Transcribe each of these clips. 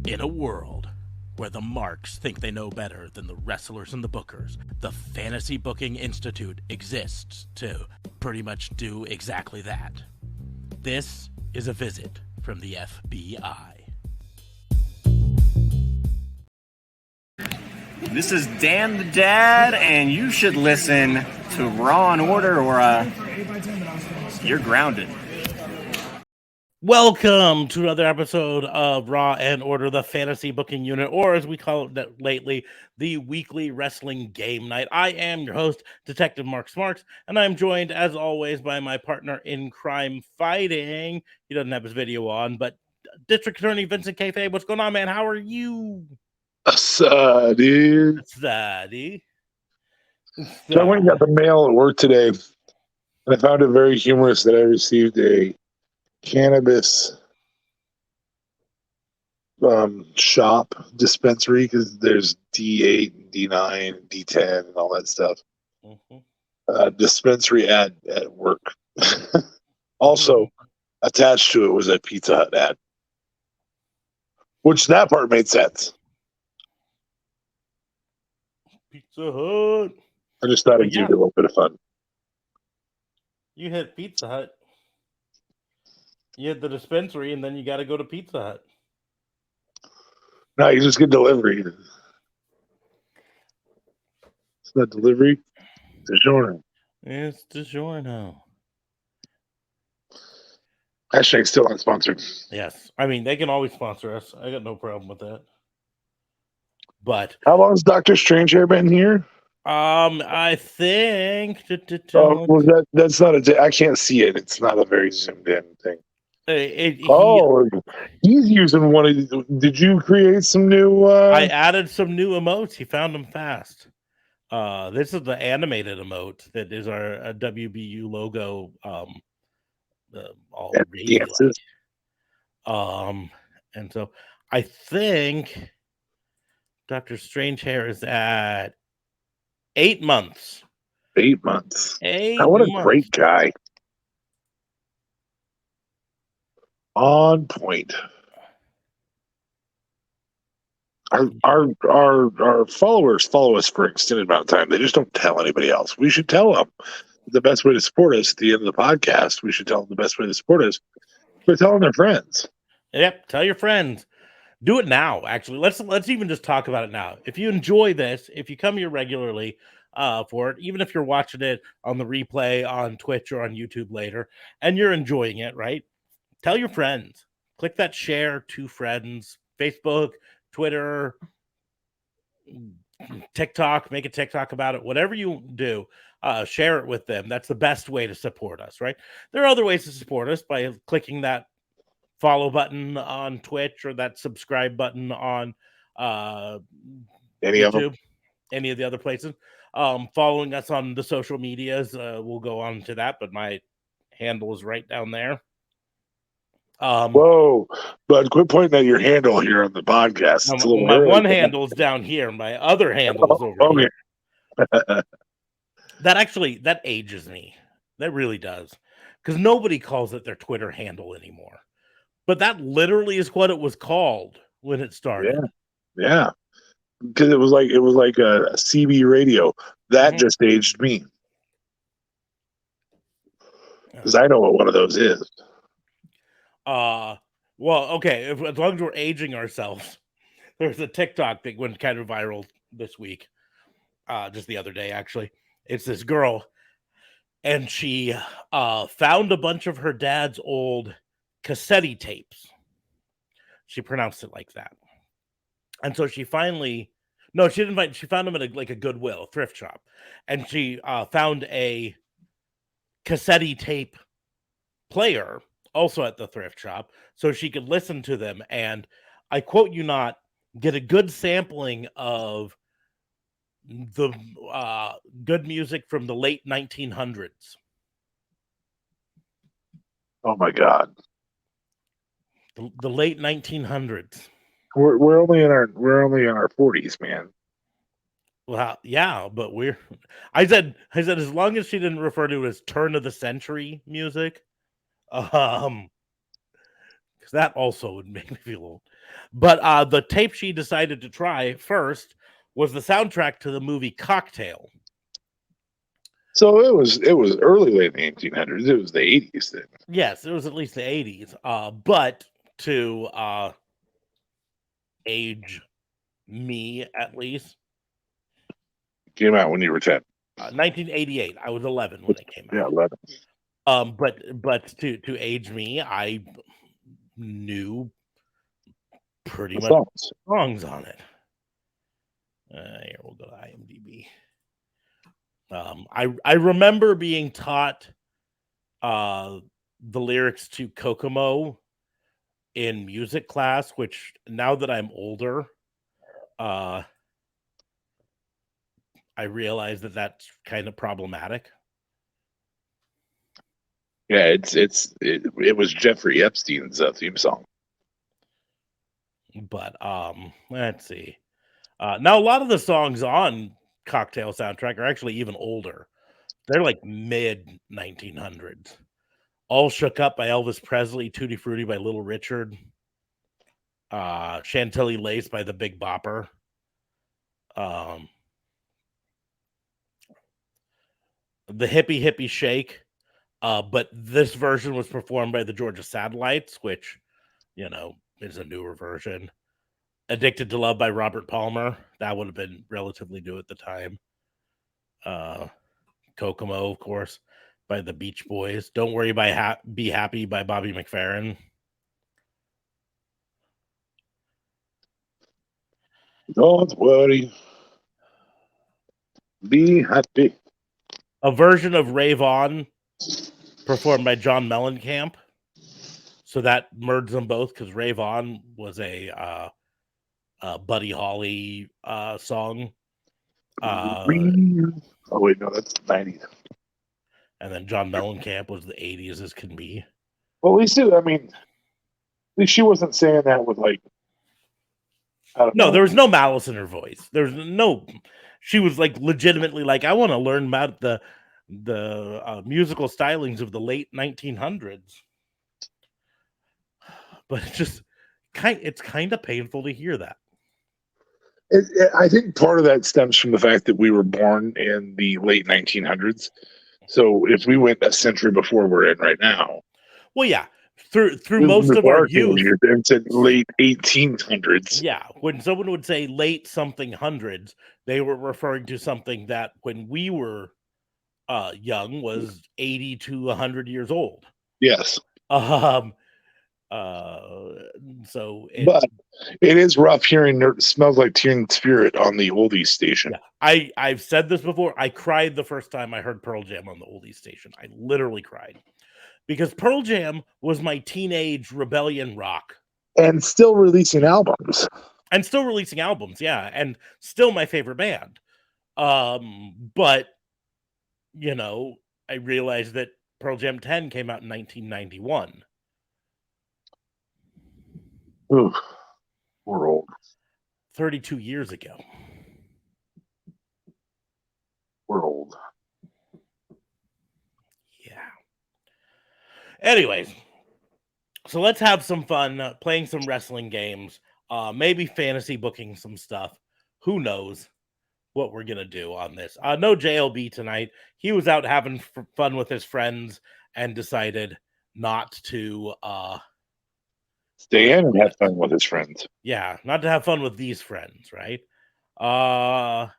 In a world where the marks think they know better than the wrestlers and the bookers, the Fantasy Booking Institute exists to pretty much do exactly that. This is a visit from the FBI. This is Dan the Dad, and you should listen to Raw and Order or you're grounded. Welcome to another episode of Raw and Order, the Fantasy Booking Unit, or as we call it lately, the weekly wrestling game night. I am your host, Detective Mark Smarks, and I'm joined, as always, by my partner in crime fighting. He doesn't have his video on, but District Attorney Vincent Kayfabe. What's going on, man? How are you? Dude. Study. So I went and got the mail at work today, and I found it very humorous that I received a cannabis shop dispensary because there's D8, D9, D10, and all that stuff. Dispensary ad at work. Also, attached to it was a Pizza Hut ad, which that part made sense. Pizza Hut. I just thought it'd give you a little bit of fun. You hit Pizza Hut. You hit the dispensary, and then you got to go to Pizza Hut. No, you just get delivery. It's not delivery. DiGiorno. It's DiGiorno. Hashtag still not sponsored. Yes. I mean, they can always sponsor us. I got no problem with that. But how long has Dr. Strangehair been here? I think that's not I can't see it. It's not a very zoomed in thing. He's using one of these. Did you create some new I added some new emotes. He found them fast. This is the animated emote that is our WBU logo all dances. And so I think Dr. Strangehair is at 8 months. 8 months. 8 what a months. Great guy. On point. Our followers follow us for an extended amount of time. They just don't tell anybody else. We should tell them the best way to support us at the end of the podcast. We should tell them the best way to support us by telling their friends. Yep, tell your friends. Do it now, actually. Let's even just talk about it now. If you enjoy this, if you come here regularly for it, even if you're watching it on the replay on Twitch or on YouTube later, and you're enjoying it, right? Tell your friends. Click that share to friends. Facebook, Twitter, TikTok, make a TikTok about it. Whatever you do, share it with them. That's the best way to support us, right? There are other ways to support us by clicking that follow button on Twitch or that subscribe button on YouTube, any of the other places. Following us on the social medias, we'll go on to that, but my handle is right down there. Whoa, but quit pointing at your handle here on the podcast. No, my one handle's down here. My other handle is over here. That ages me. That really does. Because nobody calls it their Twitter handle anymore. But that literally is what it was called when it started. Yeah. Because it was like a CB radio. That just aged me. Because I know what one of those is. Well, okay. As long as we're aging ourselves, there's a TikTok that went kind of viral this week. Just the other day, actually. It's this girl, and she found a bunch of her dad's old cassette tapes. She pronounced it like that. And so she finally, she found them at a Goodwill thrift shop. And she found a cassette tape player also at the thrift shop so she could listen to them. And I quote you not, get a good sampling of the good music from the late 1900s. Oh my God. The late 1900s. We're only in our 40s, man. Well, yeah, but I said as long as she didn't refer to it as turn of the century music, because that also would make me feel old. But the tape she decided to try first was the soundtrack to the movie Cocktail. So it was early late 1800s. It was the 80s then. Yes, it was at least the 80s. But to age me at least, Came out when you were 10. 1988. I was 11 when it came Yeah, out. 11. But to age me, I knew pretty The much songs. songs on it. Here we'll go to IMDb. I remember being taught the lyrics to Kokomo in music class, which now that I'm older, I realize that that's kind of problematic. Yeah, it was Jeffrey Epstein's theme song. But let's see. Now a lot of the songs on Cocktail soundtrack are actually even older. They're like mid 1900s. All Shook Up by Elvis Presley, Tutti Frutti by Little Richard, Chantilly Lace by the Big Bopper. The Hippie Hippie Shake, but this version was performed by the Georgia Satellites, which, is a newer version. Addicted to Love by Robert Palmer. That would have been relatively new at the time. Kokomo, of course, by the Beach Boys. Don't Worry, Be Happy by Bobby McFerrin. Don't worry. Be happy. A version of Rave On performed by John Mellencamp. So that merged them both because Rave On was a Buddy Holly song. Oh wait, no, that's 90s. And then John Mellencamp was the 80s as can be. Well, at least she wasn't saying that with like. No, there was no malice in her voice. There's no. She was like legitimately like, I want to learn about the musical stylings of the late 1900s. But it's kind of painful to hear that. I think part of that stems from the fact that we were born in the late 1900s. So if we went a century before we're in right now, well, yeah, through most of our youth, it's in late 1800s. Yeah, when someone would say late something hundreds, they were referring to something that when we were young was 80 to 100 years old. Yes. So but it is rough hearing Smells Like Teen Spirit on the oldies station. Yeah, I've said this before. I cried the first time I heard Pearl Jam on the oldies station. I literally cried because Pearl Jam was my teenage rebellion rock. And still releasing albums. Yeah, and still my favorite band. But I realized that Pearl Jam 10 came out in 1991. Ooh, we're old. 32 years ago. We're old. Yeah. Anyways, so let's have some fun playing some wrestling games, maybe fantasy booking some stuff. Who knows what we're going to do on this. No JLB tonight. He was out having fun with his friends and decided not to stay in and have fun with his friends. Yeah, not to have fun with these friends, right? Deebles,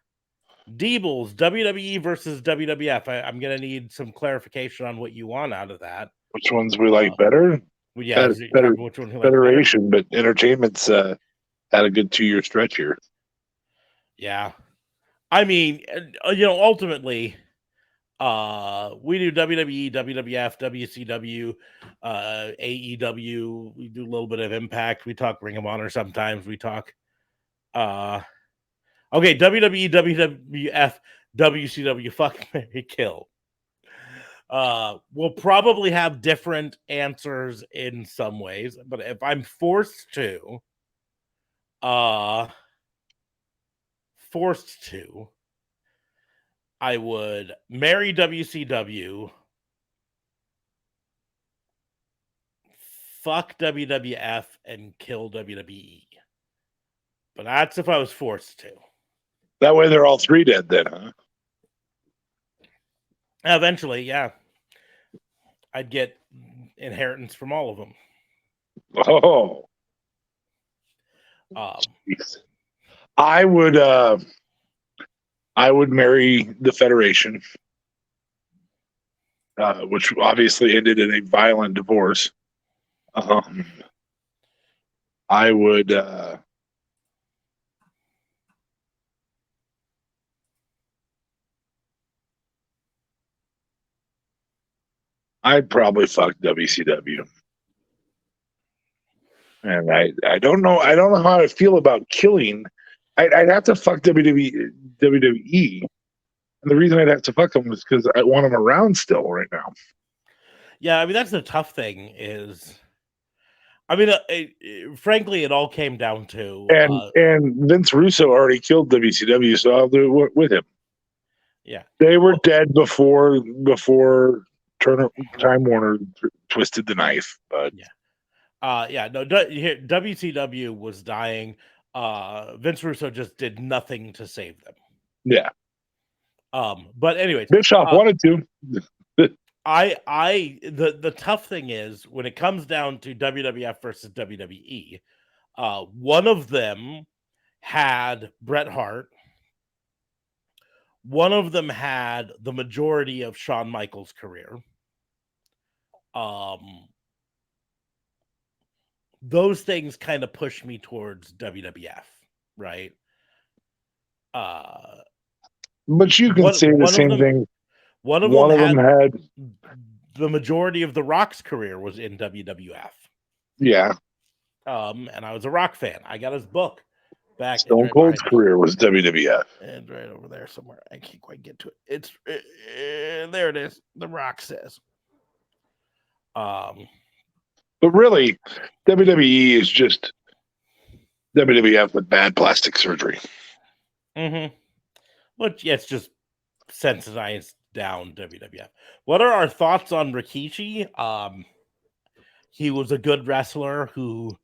WWE versus WWF. I'm going to need some clarification on what you want out of that. Which ones we like better? Yeah, better which one we like Federation, better? But Entertainment's had a good 2-year stretch here. Yeah. I mean, ultimately, we do WWE, WWF, WCW, AEW. We do a little bit of Impact. We talk Ring of Honor sometimes. We talk WWE, WWF, WCW. Fuck, Marry, Kill. We'll probably have different answers in some ways, but if I'm forced to, I would marry WCW, fuck WWF and kill WWE. But that's if I was forced to. That way they're all three dead then, huh? Eventually, yeah. I'd get inheritance from all of them. Oh. Jeez. I would marry the Federation, which obviously ended in a violent divorce. I would I'd probably fuck WCW. And I don't know how I feel about killing. I'd have to fuck WWE. And the reason I'd have to fuck them is because I want them around still right now. Yeah, I mean that's the tough thing is, I mean, frankly, it all came down to And Vince Russo already killed WCW, so I'll do it with him. Yeah, they were dead before Time Warner twisted the knife. But no, WCW was dying. Vince Russo just did nothing to save them. Yeah. But anyways, Bischoff wanted to. The tough thing is when it comes down to WWF versus WWE, one of them had Bret Hart. One of them had the majority of Shawn Michaels' career. Those things kind of push me towards WWF, right? But you can say the same thing. One of them had the majority of The Rock's career was in WWF. Yeah. And I was a Rock fan. I got his book back. Stone Cold's career was WWF. And right over there somewhere. I can't quite get to it. It's there it is. The Rock says. But really, WWE is just WWF with bad plastic surgery. Mm-hmm. But yeah, it's just sensitized down WWF. What are our thoughts on Rikishi? He was a good wrestler who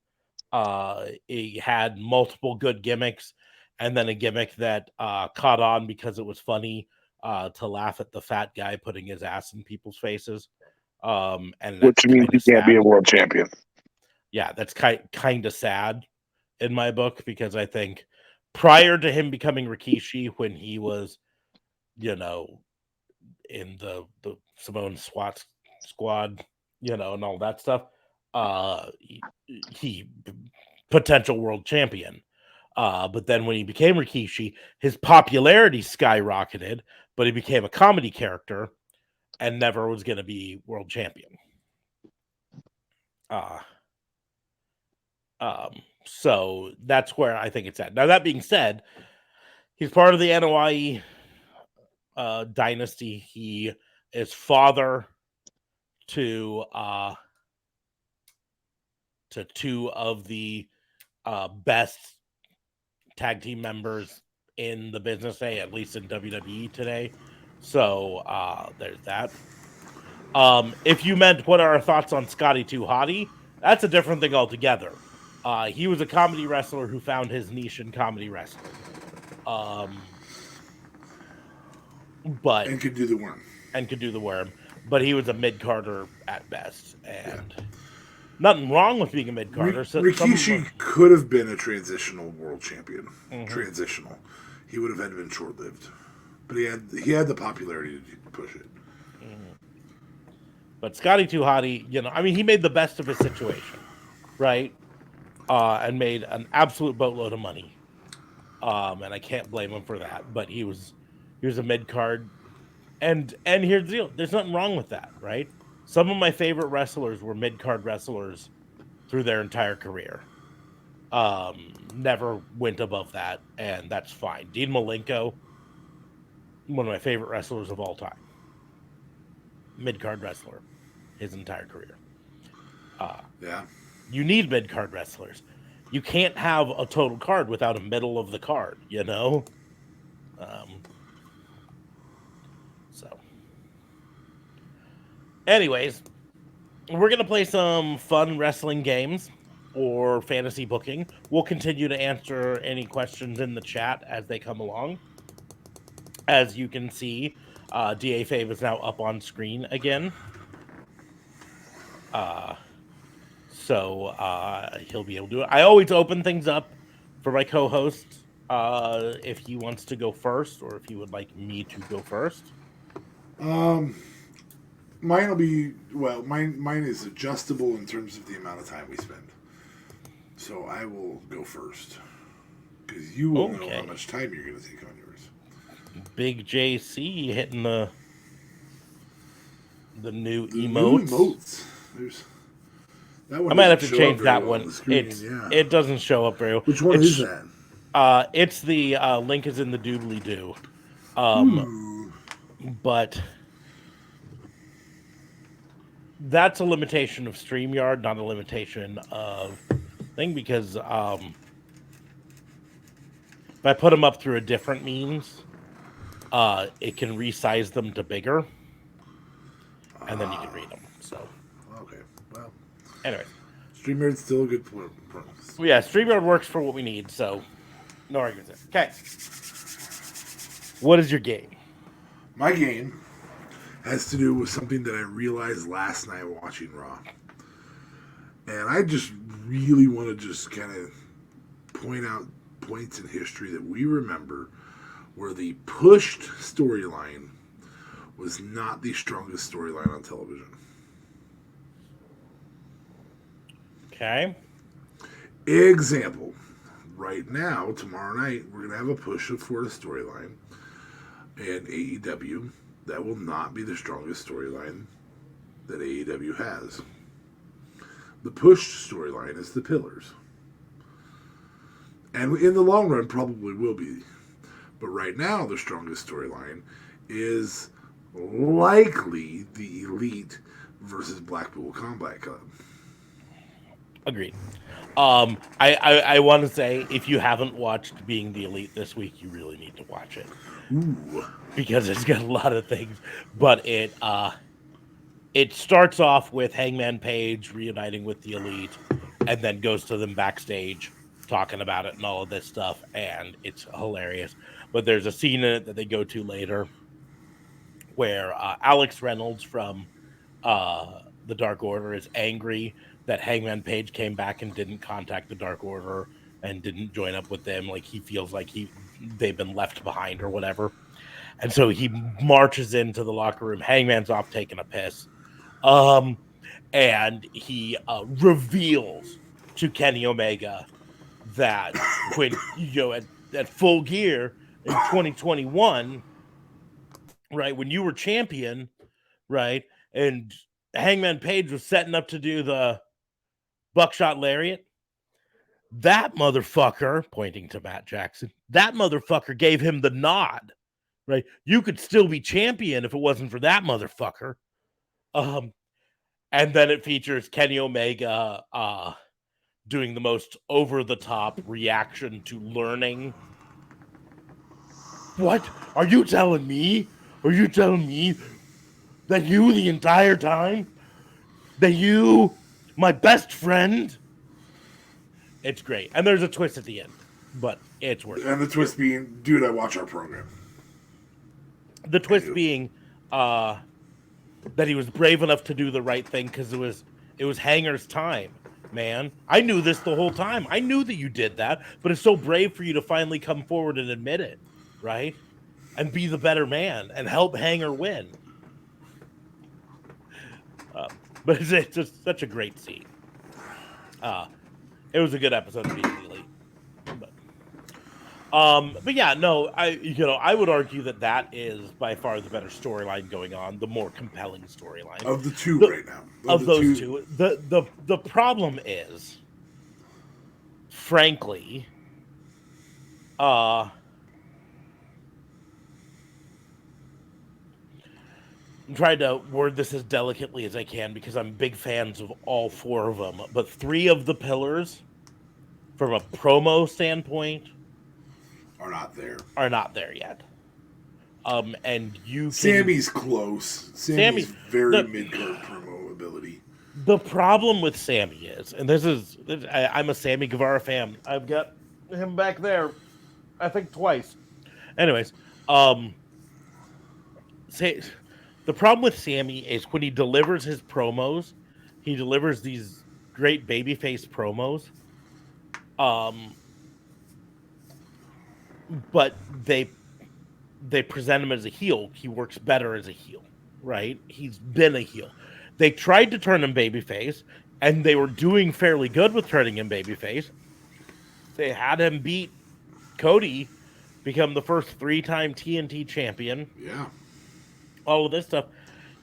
he had multiple good gimmicks, and then a gimmick that caught on because it was funny to laugh at the fat guy putting his ass in people's faces. And which means he can't be a world champion. Yeah, that's kind of sad in my book because I think prior to him becoming Rikishi, when he was, in the Samoan SWAT squad, and all that stuff, he potential world champion. But then when he became Rikishi, his popularity skyrocketed, but he became a comedy character and never was going to be world champion. So that's where I think it's at. Now, that being said, he's part of the NOI dynasty. He is father to two of the best tag team members in the business today, at least in WWE today. So there's that. If you meant what are our thoughts on Scotty 2 Hottie, that's a different thing altogether. He was a comedy wrestler who found his niche in comedy wrestling. And could do the worm. But he was a mid-carder at best. And nothing wrong with being a mid-carder. Rikishi could have been a transitional world champion. Mm-hmm. Transitional. He would have had been short-lived. But he had the popularity to push it. Mm-hmm. But Scotty 2 Hottie, he made the best of his situation, right? And made an absolute boatload of money. And I can't blame him for that. But he was a mid-card. And here's the deal. There's nothing wrong with that, right? Some of my favorite wrestlers were mid-card wrestlers through their entire career. Never went above that, and that's fine. Dean Malenko, one of my favorite wrestlers of all time. Mid-card wrestler, his entire career. You need mid-card wrestlers. You can't have a total card without a middle of the card, So, anyways, we're gonna play some fun wrestling games or fantasy booking. We'll continue to answer any questions in the chat as they come along. As you can see, DA Fave is now up on screen again. So he'll be able to do it. I always open things up for my co-host if he wants to go first, or if he would like me to go first. Mine will be Mine is adjustable in terms of the amount of time we spend. So I will go first because you will know how much time you're going to take on yours. Big JC hitting the new emotes. New emotes. That one I might have to change that one. On It doesn't show up very well. Which one is that? It's the link is in the doobly doo. But that's a limitation of StreamYard, not a limitation of thing, because if I put them up through a different means, it can resize them to bigger, and then you can read them. So, okay, well, anyway, StreamYard's still a good promise. Yeah, StreamYard works for what we need, so no arguments there. Okay, what is your game? My game has to do with something that I realized last night watching Raw. And I just really want to just kind of point out points in history that we remember where the pushed storyline was not the strongest storyline on television. Okay. Example. Right now, tomorrow night, we're going to have a push for the storyline. And AEW, that will not be the strongest storyline that AEW has. The push storyline is the Pillars. And in the long run, probably will be. But right now, the strongest storyline is likely the Elite versus Blackpool Combat Club. Agreed. I want to say, if you haven't watched Being the Elite this week, you really need to watch it. Ooh. Because it's got a lot of things. But it starts off with Hangman Page reuniting with the Elite, and then goes to them backstage talking about it and all of this stuff, and it's hilarious. But there's a scene in it that they go to later where Alex Reynolds from the Dark Order is angry that Hangman Page came back and didn't contact the Dark Order and didn't join up with them. Like, he feels like they've been left behind or whatever. And so he marches into the locker room. Hangman's off taking a piss. And he reveals to Kenny Omega that when, at Full Gear in 2021, right, when you were champion, right, and Hangman Page was setting up to do the Buckshot Lariat, that motherfucker, pointing to Matt Jackson, that motherfucker gave him the nod, right? You could still be champion if it wasn't for that motherfucker. And then it features Kenny Omega doing the most over-the-top reaction to learning. What? Are you telling me? Are you telling me that you, the entire time, that you, my best friend? It's great. And there's a twist at the end, but it's worth it. And the twist being, dude, I watch our program. The twist being that he was brave enough to do the right thing because it was Hanger's time, man. I knew this the whole time. I knew that you did that, but it's so brave for you to finally come forward and admit it, right? And be the better man and help Hanger win. But it's just such a great scene. It was a good episode of Being the Elite. But yeah, no, I would argue that is by far the better storyline going on, the more compelling storyline of the two right now. Of those two, the problem is, frankly, I'm trying to word this as delicately as I can because I'm big fans of all four of them, but three of the pillars, from a promo standpoint, are not there yet. And Sammy's close. Sammy's very mid-card promo ability. The problem with Sammy is, and I'm a Sammy Guevara fan. I've got him back there, I think twice. Anyways, um, say the problem with Sammy is when he delivers his promos, he delivers these great babyface promos. Um, but they present him as a heel. He works better as a heel, right? He's been a heel. They tried to turn him babyface, and they were doing fairly good with turning him babyface. They had him beat Cody, become the first 3-time TNT champion. Yeah. All of this stuff,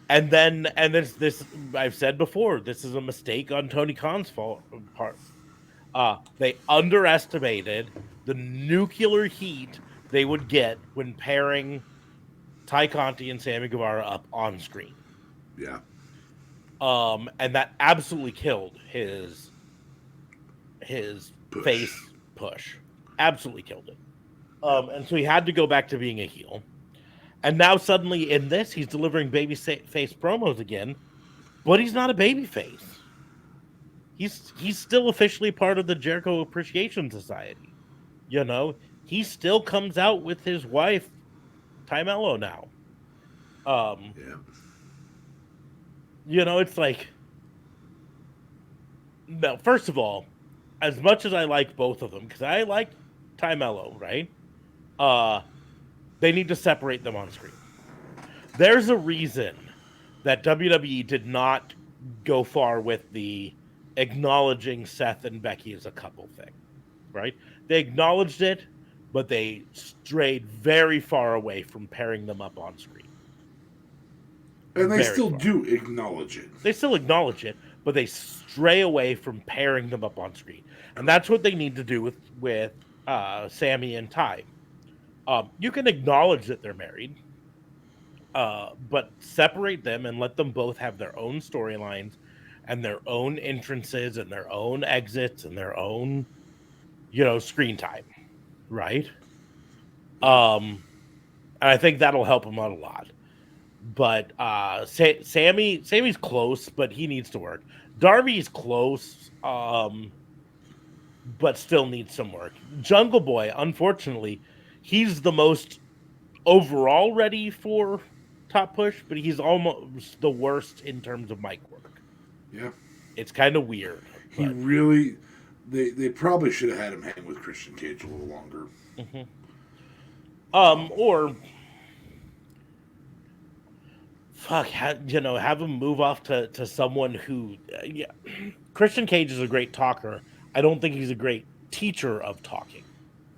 and this I've said before. This is a mistake on Tony Khan's part. They underestimated the nuclear heat they would get when pairing Ty Conti and Sammy Guevara up on screen. Yeah. And that absolutely killed his face push. Absolutely killed it. And so he had to go back to being a heel. And now suddenly in this, he's delivering baby face promos again, but he's not a baby face. He's still officially part of the Jericho Appreciation Society. You know, he still comes out with his wife, Ty Mello, now. Yeah. You know, it's like, no, first of all, as much as I like both of them, because I like Ty Mello, right? They need to separate them on screen. There's a reason that WWE did not go far with the acknowledging Seth and Becky as a couple thing, right? They acknowledged it, but they strayed very far away from pairing them up on screen. And they still do acknowledge it. They still acknowledge it, but they stray away from pairing them up on screen. And that's what they need to do with Sammy and Ty. You can acknowledge that they're married, but separate them and let them both have their own storylines and their own entrances and their own exits and their own, screen time, right? And I think that'll help them out a lot. But Sammy's close, but he needs to work. Darby's close, but still needs some work. Jungle Boy, unfortunately, he's the most overall ready for top push, but he's almost the worst in terms of mic work. Yeah. It's kind of weird. He really... They probably should have had him hang with Christian Cage a little longer. Mm-hmm. Or... have him move off to someone who... Christian Cage is a great talker. I don't think he's a great teacher of talking.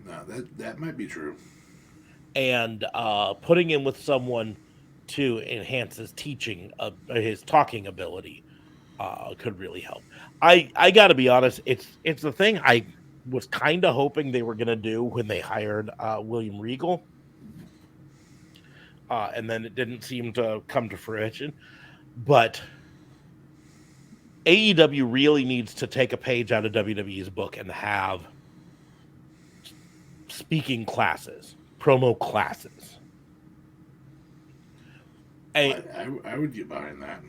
No, that might be true. And putting him with someone to enhance his his talking ability could really help. I got to be honest, it's the thing I was kind of hoping they were going to do when they hired William Regal. And then it didn't seem to come to fruition. But AEW really needs to take a page out of WWE's book and have speaking classes, promo classes. I would get behind that.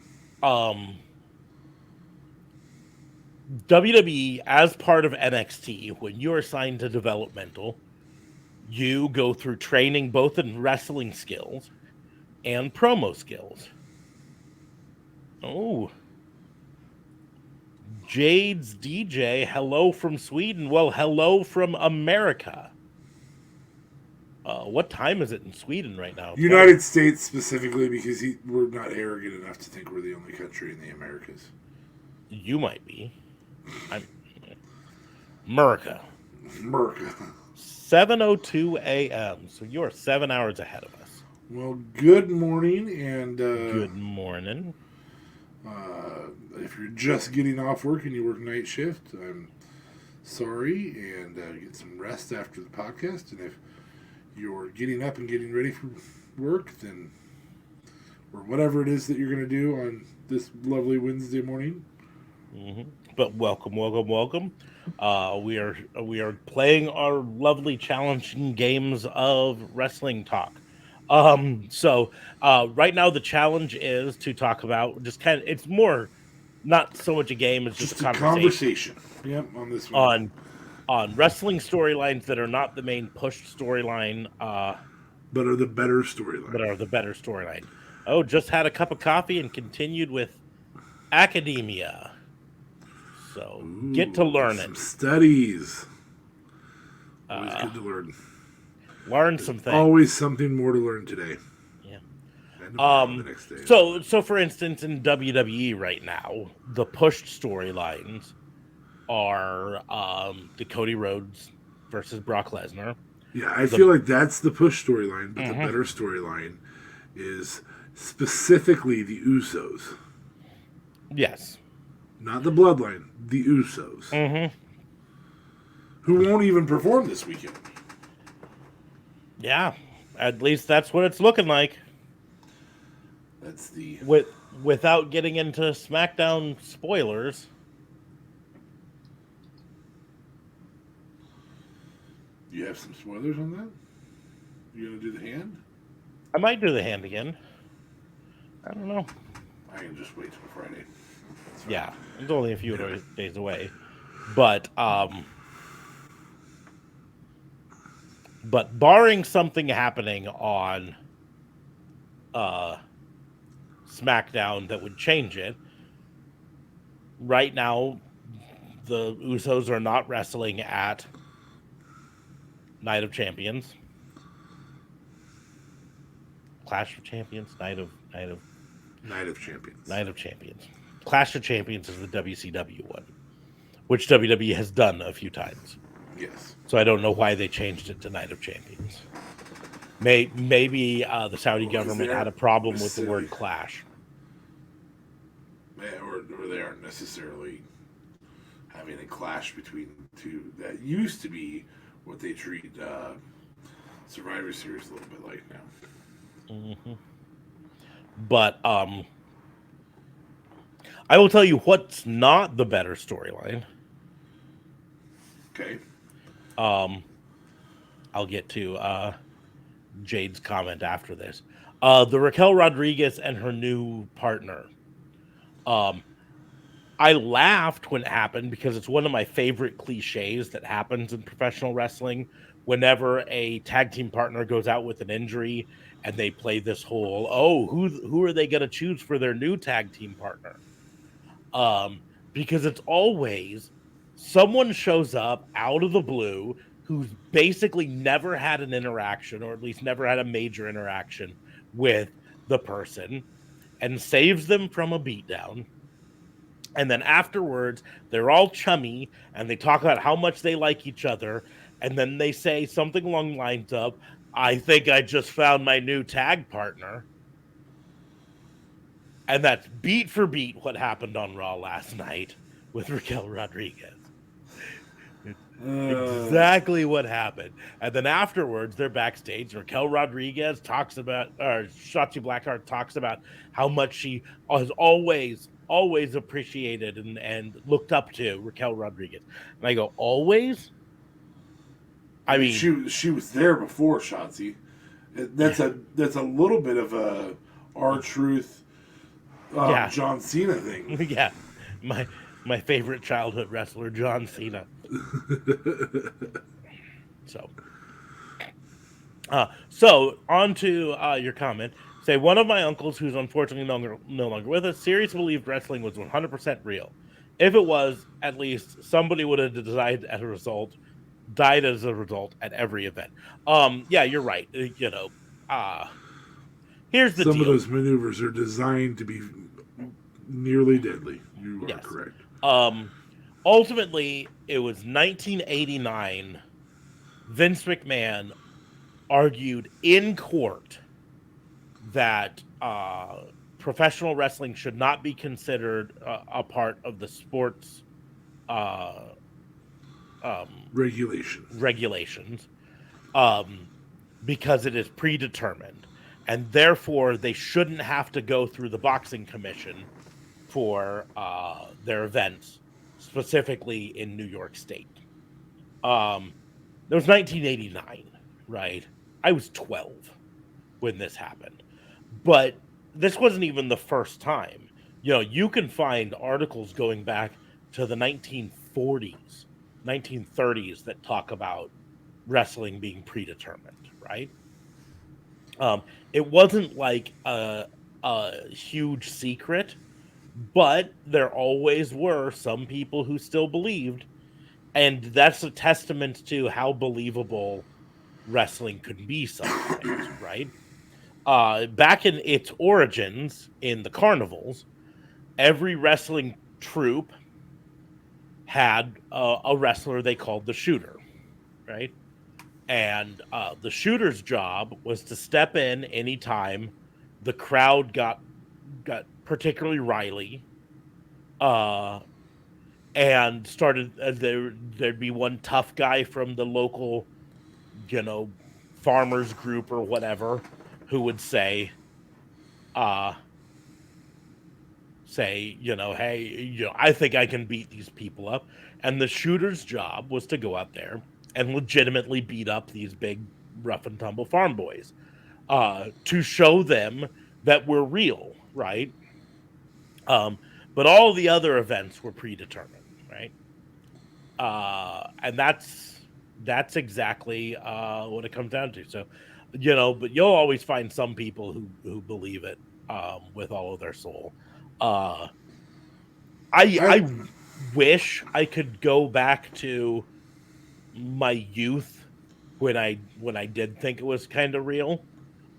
WWE, as part of NXT, when you're assigned to developmental, you go through training both in wrestling skills and promo skills. Oh. Jade's DJ, hello from Sweden. Well, hello from America. What time is it in Sweden right now? United States specifically, because we're not arrogant enough to think we're the only country in the Americas. You might be. America. 7:02 a.m. So you're 7 hours ahead of us. Well, good morning, and good morning. If you're just getting off work and you work night shift, I'm sorry, and get some rest after the podcast. And if you're getting up and getting ready for work, then, or whatever it is that you're going to do on this lovely Wednesday morning. Mm-hmm. But welcome. We are playing our lovely challenging games of wrestling talk. So right now the challenge is to talk about just it's more not so much a game as just a conversation. Yep, on this one. On wrestling storylines that are not the main pushed storyline, but are the better storyline. Oh, just had a cup of coffee and continued with academia. So get to learn some it. Studies. Always good to learn. Learn some things. Always something more to learn today. Yeah. The next day. So for instance, in WWE right now, the pushed storylines are the Cody Rhodes versus Brock Lesnar. Yeah, I feel like that's the push storyline, but the better storyline is specifically the Usos. Yes. Not the Bloodline, the Usos. Who won't even perform this weekend. Yeah, at least that's what it's looking like. That's the... Without getting into SmackDown spoilers... You have some spoilers on that? You gonna do the hand? I might do the hand again. I don't know. I can just wait till Friday. Yeah, it's only a few days away. But barring something happening on SmackDown that would change it, right now the Usos are not wrestling at Night of Champions. Clash of Champions? Night of Champions. Night of Champions. Clash of Champions is the WCW one, which WWE has done a few times. Yes. So I don't know why they changed it to Night of Champions. Maybe the Saudi government had a problem with the word clash. Or they aren't necessarily having a clash between two. That used to be what they treat Survivor Series a little bit like now. But I will tell you what's not the better storyline. Okay. I'll get to Jade's comment after this. The Raquel Rodriguez and her new partner. I laughed when it happened because it's one of my favorite cliches that happens in professional wrestling. Whenever a tag team partner goes out with an injury and they play this whole, who are they going to choose for their new tag team partner? Because it's always someone shows up out of the blue who's basically never had an interaction, or at least never had a major interaction with the person, and saves them from a beatdown. And then afterwards, they're all chummy, and they talk about how much they like each other, and then they say something along the lines of, I think I just found my new tag partner. And that's beat for beat what happened on Raw last night with Raquel Rodriguez. Exactly what happened. And then afterwards, they're backstage. Raquel Rodriguez Shotzi Blackheart talks about how much she has always appreciated and looked up to Raquel Rodriguez. And I go, always? I mean, she was there before Shotzi. That's a little bit of a R-Truth John Cena thing. Yeah, my favorite childhood wrestler, John Cena. So on to your comment. Say, one of my uncles, who's unfortunately no longer with us, seriously believed wrestling was 100% real. If it was, at least somebody would have died as a result at every event. Yeah, you're right. Here's the deal. Some of those maneuvers are designed to be nearly deadly. You are correct. Ultimately, it was 1989. Vince McMahon argued in court that professional wrestling should not be considered a part of the sports regulations because it is predetermined, and therefore they shouldn't have to go through the boxing commission for their events, specifically in New York State. It was 1989, right? I was 12 when this happened. But this wasn't even the first time. You can find articles going back to the 1940s, 1930s that talk about wrestling being predetermined, right? It wasn't like a huge secret, but there always were some people who still believed, and that's a testament to how believable wrestling could be sometimes, right? Back in its origins in the carnivals, every wrestling troupe had a wrestler they called the shooter, right? And the shooter's job was to step in anytime the crowd got particularly riley, uh, and started. There'd be one tough guy from the local, you know, farmers group or whatever, who would uh, say, hey, I think I can beat these people up. And the shooter's job was to go out there and legitimately beat up these big rough and tumble farm boys, to show them that we're real, right? Um, but all the other events were predetermined, right? And that's exactly what it comes down to. So, but you'll always find some people who believe it, with all of their soul. Uh, I wish I could go back to my youth when I did think it was kind of real,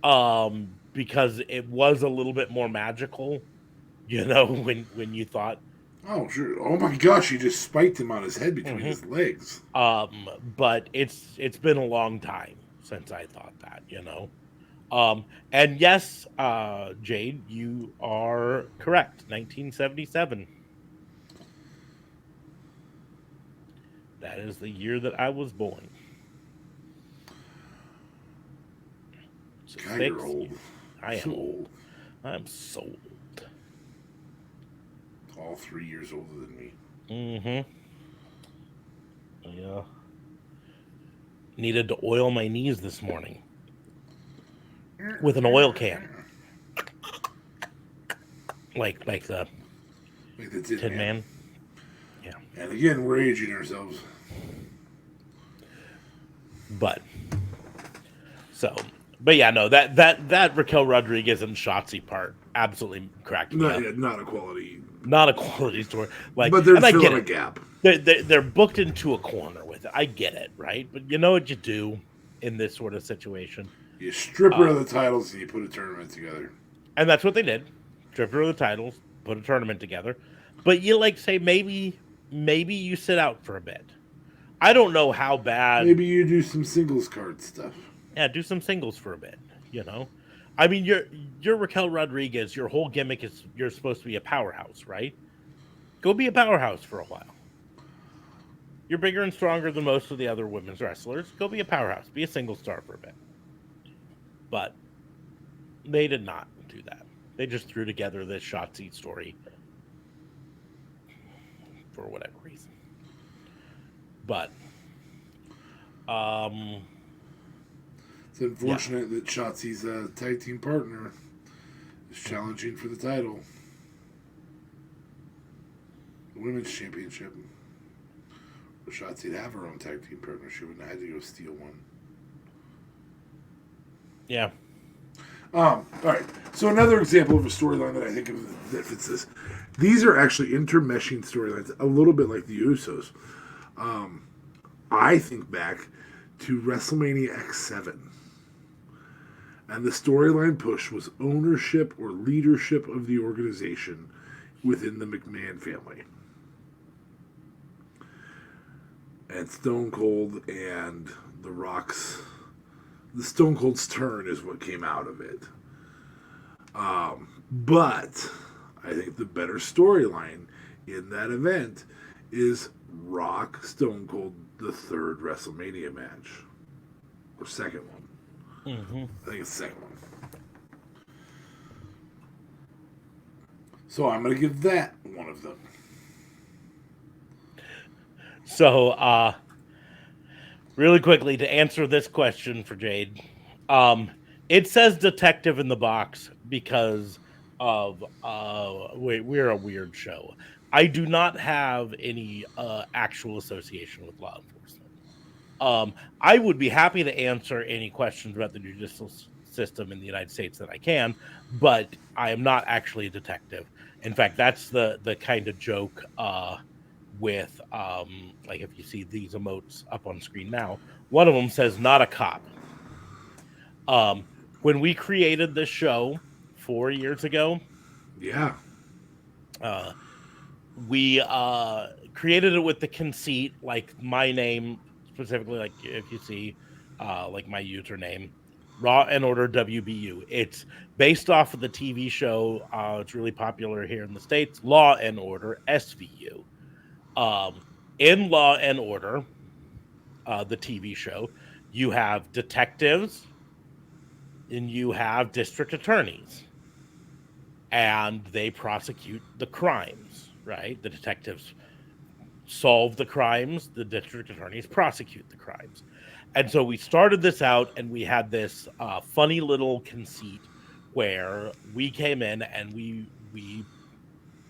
because it was a little bit more magical, when you thought. Oh, sure. Oh my gosh, he just spiked him on his head between Mhm. his legs. But it's been a long time since I thought that. And yes, Jade, you are correct. 1977. That is the year that I was born. So God, 6 you're old. I So am old. I'm so old. All 3 years older than me. Mm-hmm. Yeah. Needed to oil my knees this morning with an oil can, like the Like the Tin Tin Man. Man. Yeah. And again, we're aging ourselves. But so, but yeah, no, that Raquel Rodriguez and Shotzi part absolutely cracked me up. Not a quality. Not a quality story. Like, But they're and I get filling a it. gap. They're booked into a corner with it. I get it, right? But you know what you do in this sort of situation, You strip her uh, of the titles and you put a tournament together. and that's what they did. Stripped her of the titles, put a tournament together. But you say maybe you sit out for a bit. I don't know how bad. Maybe you do some singles card stuff. Yeah, do some singles for a bit. I mean, you're Raquel Rodriguez. Your whole gimmick is you're supposed to be a powerhouse, right? Go be a powerhouse for a while. You're bigger and stronger than most of the other women's wrestlers. Go be a powerhouse. Be a single star for a bit. But they did not do that. They just threw together this Shotzi story for whatever reason. But It's unfortunate that Shotzi's tag team partner is challenging for the title. The women's championship. If Shotzi'd have her own tag team partner, she wouldn't have had to go steal one. yeah. All right. So another example of a storyline that I think of that fits this. These are actually intermeshing storylines, a little bit like the Usos. I think back to WrestleMania X7. And the storyline push was ownership or leadership of the organization within the McMahon family. And Stone Cold and The Rock's... The Stone Cold's turn is what came out of it. But I think the better storyline in that event is Rock Stone Cold, the third WrestleMania match. Or second one. Mm-hmm. I think it's the second one. So I'm going to give that one of them. So, really quickly to answer this question for Jade, it says detective in the box because of we're a weird show. I do not have any actual association with law enforcement. I would be happy to answer any questions about the judicial system in the United States that I can, but I am not actually a detective. In fact, that's the kind of joke with like if you see these emotes up on screen now, one of them says not a cop. Um, when we created this show 4 years ago, Yeah. uh, we created it with the conceit, like my name specifically, like if you see like my username, Raw and Order WBU. It's based off of the TV show. It's really popular here in the States, Law and Order SVU. Um, in Law and Order, the TV show, you have detectives and you have district attorneys, and they prosecute the crimes, right? The detectives solve the crimes, the district attorneys prosecute the crimes. And so we started this out, and we had this funny little conceit where we came in and we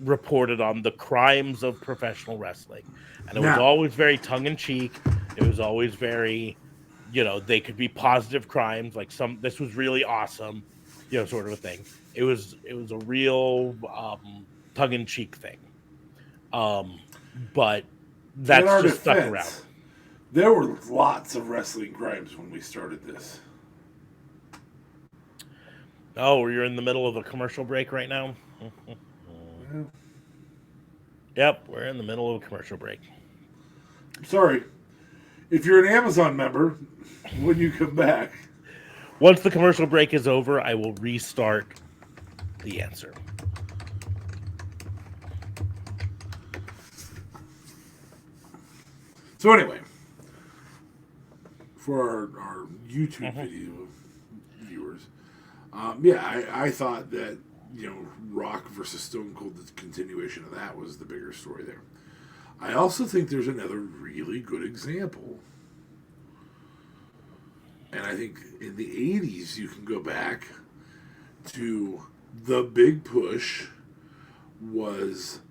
reported on the crimes of professional wrestling, and it was Now, always very tongue in cheek. It was always very, they could be positive crimes, like this was really awesome, sort of a thing. It was a real tongue in cheek thing. But in that's our just stuck around. defense, there were lots of wrestling crimes when we started this. Oh, you're in the middle of a commercial break right now? Yeah. Yep, we're in the middle of a commercial break. Sorry. If you're an Amazon member, when you come back. Once the commercial break is over, I will restart the answer. So anyway, for our YouTube video viewers, I thought that, Rock versus Stone Cold, the continuation of that was the bigger story there. I also think there's another really good example. And I think in the 80s, you can go back to the big push was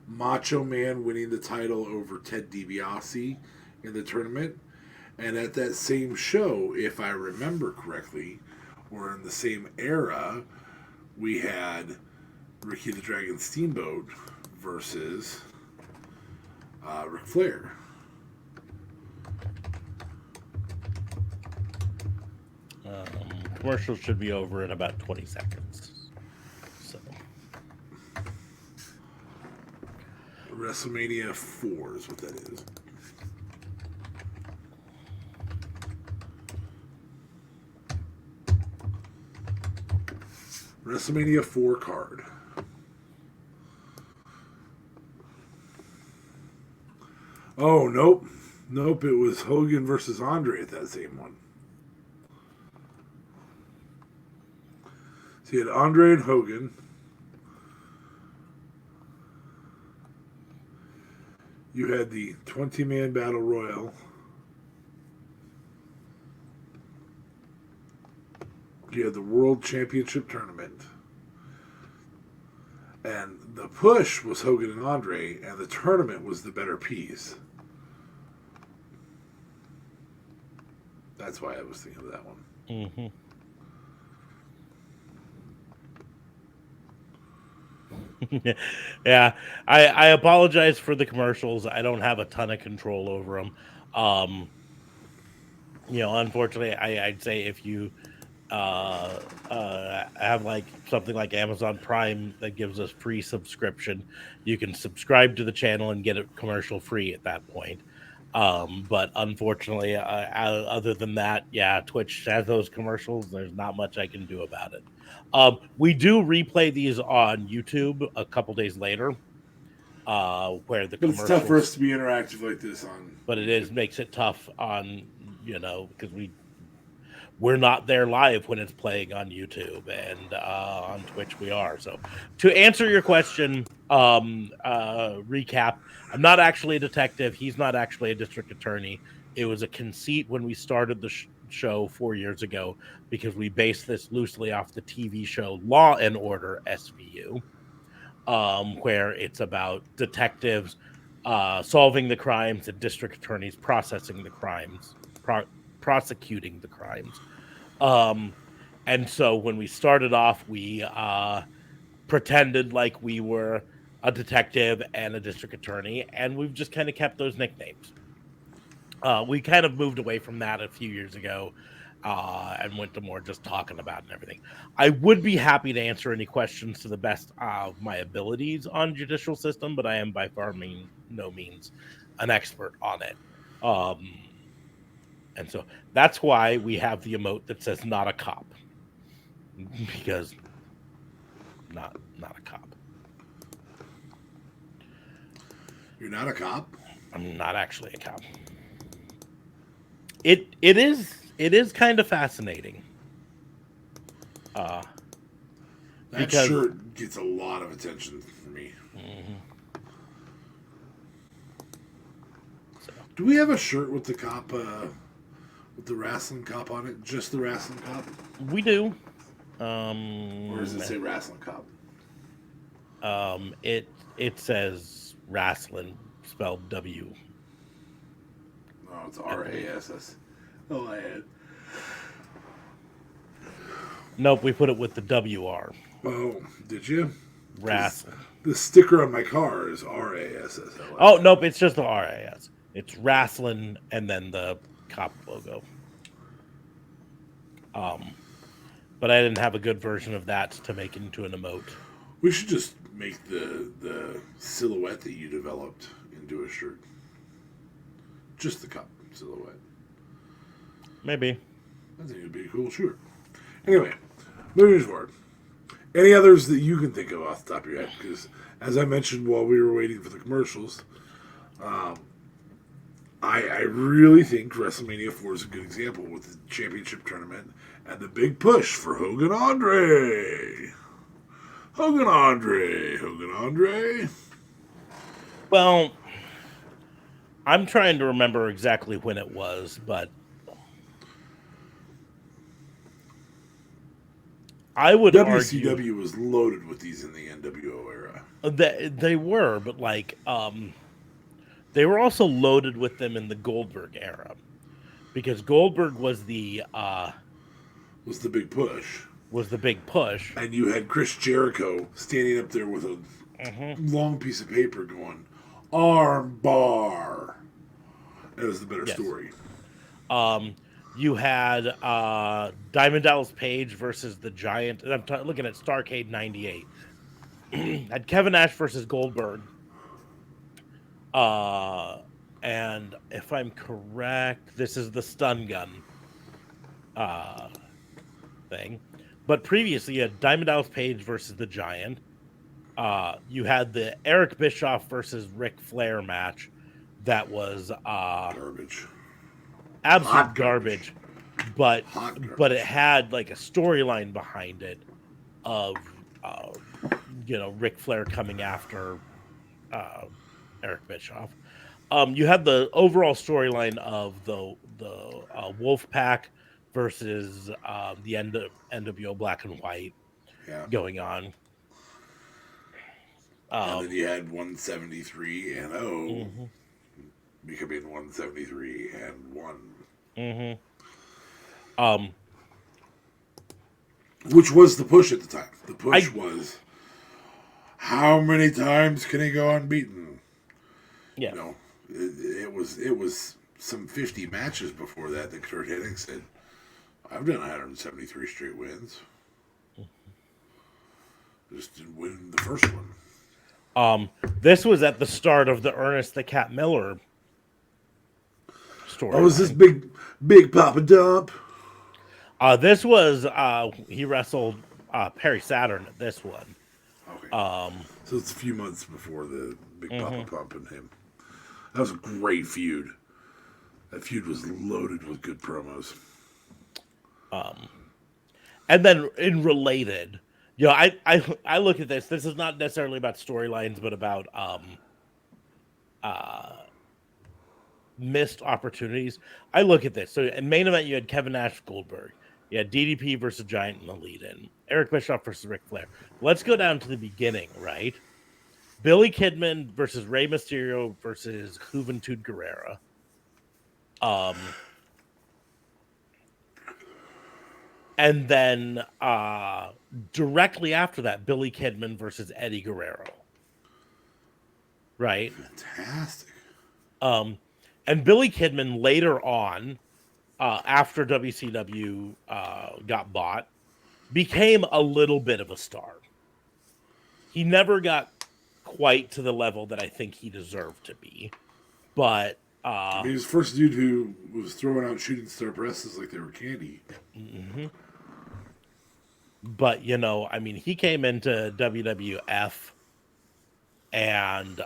Macho Man winning the title over Ted DiBiase in the tournament. And at that same show, if I remember correctly, or in the same era, we had Ricky the Dragon Steamboat versus Ric Flair. Commercials should be over in about 20 seconds. So WrestleMania 4 is what that is. WrestleMania 4 card. Oh, nope. Nope, it was Hogan versus Andre at that same one. So you had Andre and Hogan. You had the 20-man battle royal. You had the World Championship tournament. And the push was Hogan and Andre, and the tournament was the better piece. That's why I was thinking of that one. Mm-hmm. Yeah, I apologize for the commercials. I don't have a ton of control over them. Unfortunately, I'd say if you have like something like Amazon Prime that gives us free subscription, you can subscribe to the channel and get it commercial free at that point. But unfortunately, other than that, yeah, Twitch has those commercials. There's not much I can do about it. We do replay these on YouTube a couple days later, where the But it's tough for us to be interactive like this on. But it makes it tough on because we're not there live when it's playing on YouTube, and on Twitch we are. So to answer your question, recap, I'm not actually a detective. He's not actually a district attorney. It was a conceit when we started the show 4 years ago because we based this loosely off the TV show Law and Order SVU, where it's about detectives solving the crimes and district attorneys processing the crimes, prosecuting the crimes. Um, and so when we started off, we pretended like we were a detective and a district attorney, and we've just kind of kept those nicknames. We kind of moved away from that a few years ago and went to more just talking about and everything. I would be happy to answer any questions to the best of my abilities on judicial system, but I am by far no means an expert on it. And so that's why we have the emote that says "not a cop," because not a cop. You're not a cop? I'm not actually a cop. It is kind of fascinating. That Because shirt gets a lot of attention for me. So, Do we have a shirt with the cop, with the wrestling cop on it? Just the wrestling cop? we do. Or does it say wrestling cop? It says wrestling spelled W. Oh, it's RASS. Oh, I had. Nope, we put it with the WR. Oh, did you? Wrestling. The sticker on my car is RASS. Oh, nope, it's just the RAS. It's wrestling and then the cop logo. But I didn't have a good version of that to make into an emote. We should just make the silhouette that you developed into a shirt. Just the cup silhouette. Maybe. I think it'd be a cool shirt. Anyway, moving forward. Any others that you can think of off the top of your head? Because, as I mentioned while we were waiting for the commercials, I really think WrestleMania 4 is a good example with the championship tournament and the big push for Hogan Andre. Hogan Andre. Well, I'm trying to remember exactly when it was, but I would WCW argue was loaded with these in the NWO era. that they were, but they were also loaded with them in the Goldberg era, because Goldberg was the big push. And you had Chris Jericho standing up there with a long piece of paper going, arm bar. That was the better story. You had Diamond Dallas Page versus the Giant. And I'm looking at Starrcade 98. Had Kevin Nash versus Goldberg. And if I'm correct, this is the stun gun thing. But previously, you had Diamond Dallas Page versus the Giant. You had the Eric Bischoff versus Ric Flair match. That was garbage. Absolute garbage. But it had like a storyline behind it of Ric Flair coming after Eric Bischoff. You had the overall storyline of the Wolf Pack versus the NWO Black and White going on. And then you had 173 and 0 becoming 173 and 1. Which was the push at the time. The push was, how many times can he go unbeaten? Yeah. It was some 50 matches before that Kurt Hennig said, I've done 173 straight wins. Just didn't win the first one. This was at the start of the Ernest the Cat Miller story. Oh, was this big Papa Dump? This was he wrestled Perry Saturn at this one. Okay. So it's a few months before the Big Papa Pump and him. That was a great feud. That feud was loaded with good promos. And then in related, I look at this. This is not necessarily about storylines, but about missed opportunities. I look at this. So in main event, you had Kevin Nash Goldberg. You had DDP versus Giant in the lead-in. Eric Bischoff versus Ric Flair. Let's go down to the beginning, right? Billy Kidman versus Rey Mysterio versus Juventud Guerrera. And then directly after that, Billy Kidman versus Eddie Guerrero. Right? Fantastic. And Billy Kidman later on, after WCW got bought, became a little bit of a star. He never got quite to the level that I think he deserved to be. But I mean, he was the first dude who was throwing out shooting star presses like they were candy. Mm-hmm. But, you know, I mean, he came into WWF and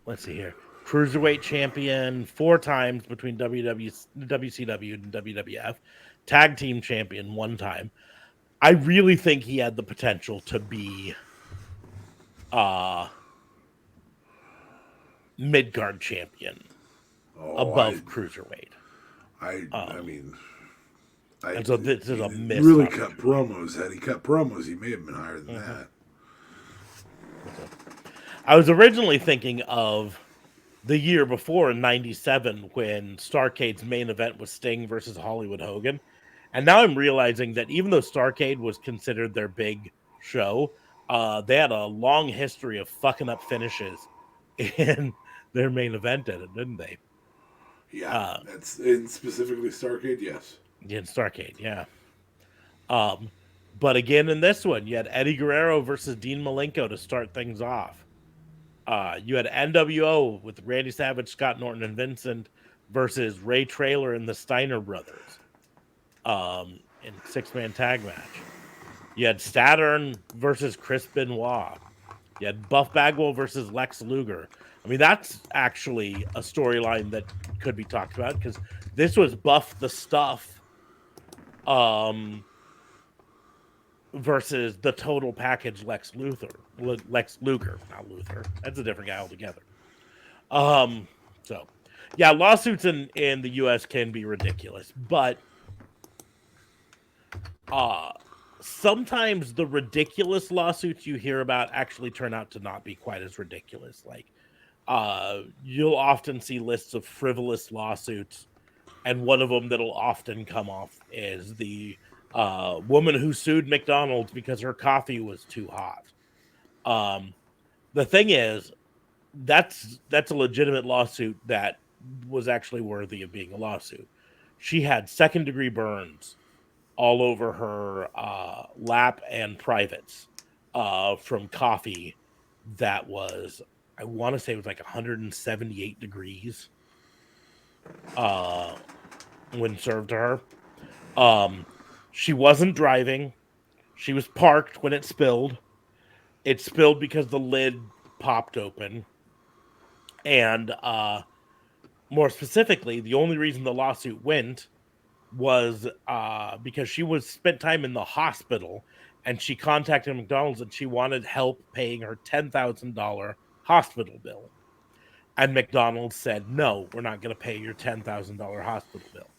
let's see here. Cruiserweight champion 4 times between WCW and WWF. Tag team champion 1 time. I really think he had the potential to be mid-card champion above Cruiserweight. I mean, And so this is a miss. Really cut promos. Had he cut promos, he may have been higher than that. I was originally thinking of the year before in '97 when Starrcade's main event was Sting versus Hollywood Hogan. And now I'm realizing that even though Starrcade was considered their big show, they had a long history of fucking up finishes in their main event, didn't they? Yeah, that's in specifically Starrcade, yes. In Starrcade, yeah. But again, in this one, you had Eddie Guerrero versus Dean Malenko to start things off. You had NWO with Randy Savage, Scott Norton, and Vincent versus Ray Traylor and the Steiner Brothers in 6-man tag match. You had Saturn versus Chris Benoit. You had Buff Bagwell versus Lex Luger. I mean, that's actually a storyline that could be talked about because this was Buff the Stuff versus the total package Lex Luger, not Luther. That's a different guy altogether. So yeah, lawsuits in the US can be ridiculous, but sometimes the ridiculous lawsuits you hear about actually turn out to not be quite as ridiculous. Like you'll often see lists of frivolous lawsuits, and one of them that'll often come off is the woman who sued McDonald's because her coffee was too hot. The thing is, that's a legitimate lawsuit that was actually worthy of being a lawsuit. She had 2nd-degree burns all over her lap and privates from coffee that was, I want to say it was like 178 degrees when served to her. She wasn't driving. She was parked when it spilled. It spilled because the lid popped open. And more specifically, the only reason the lawsuit went was because she was spent time in the hospital, and she contacted McDonald's and she wanted help paying her $10,000 hospital bill. And McDonald's said, no, we're not going to pay your $10,000 hospital bill.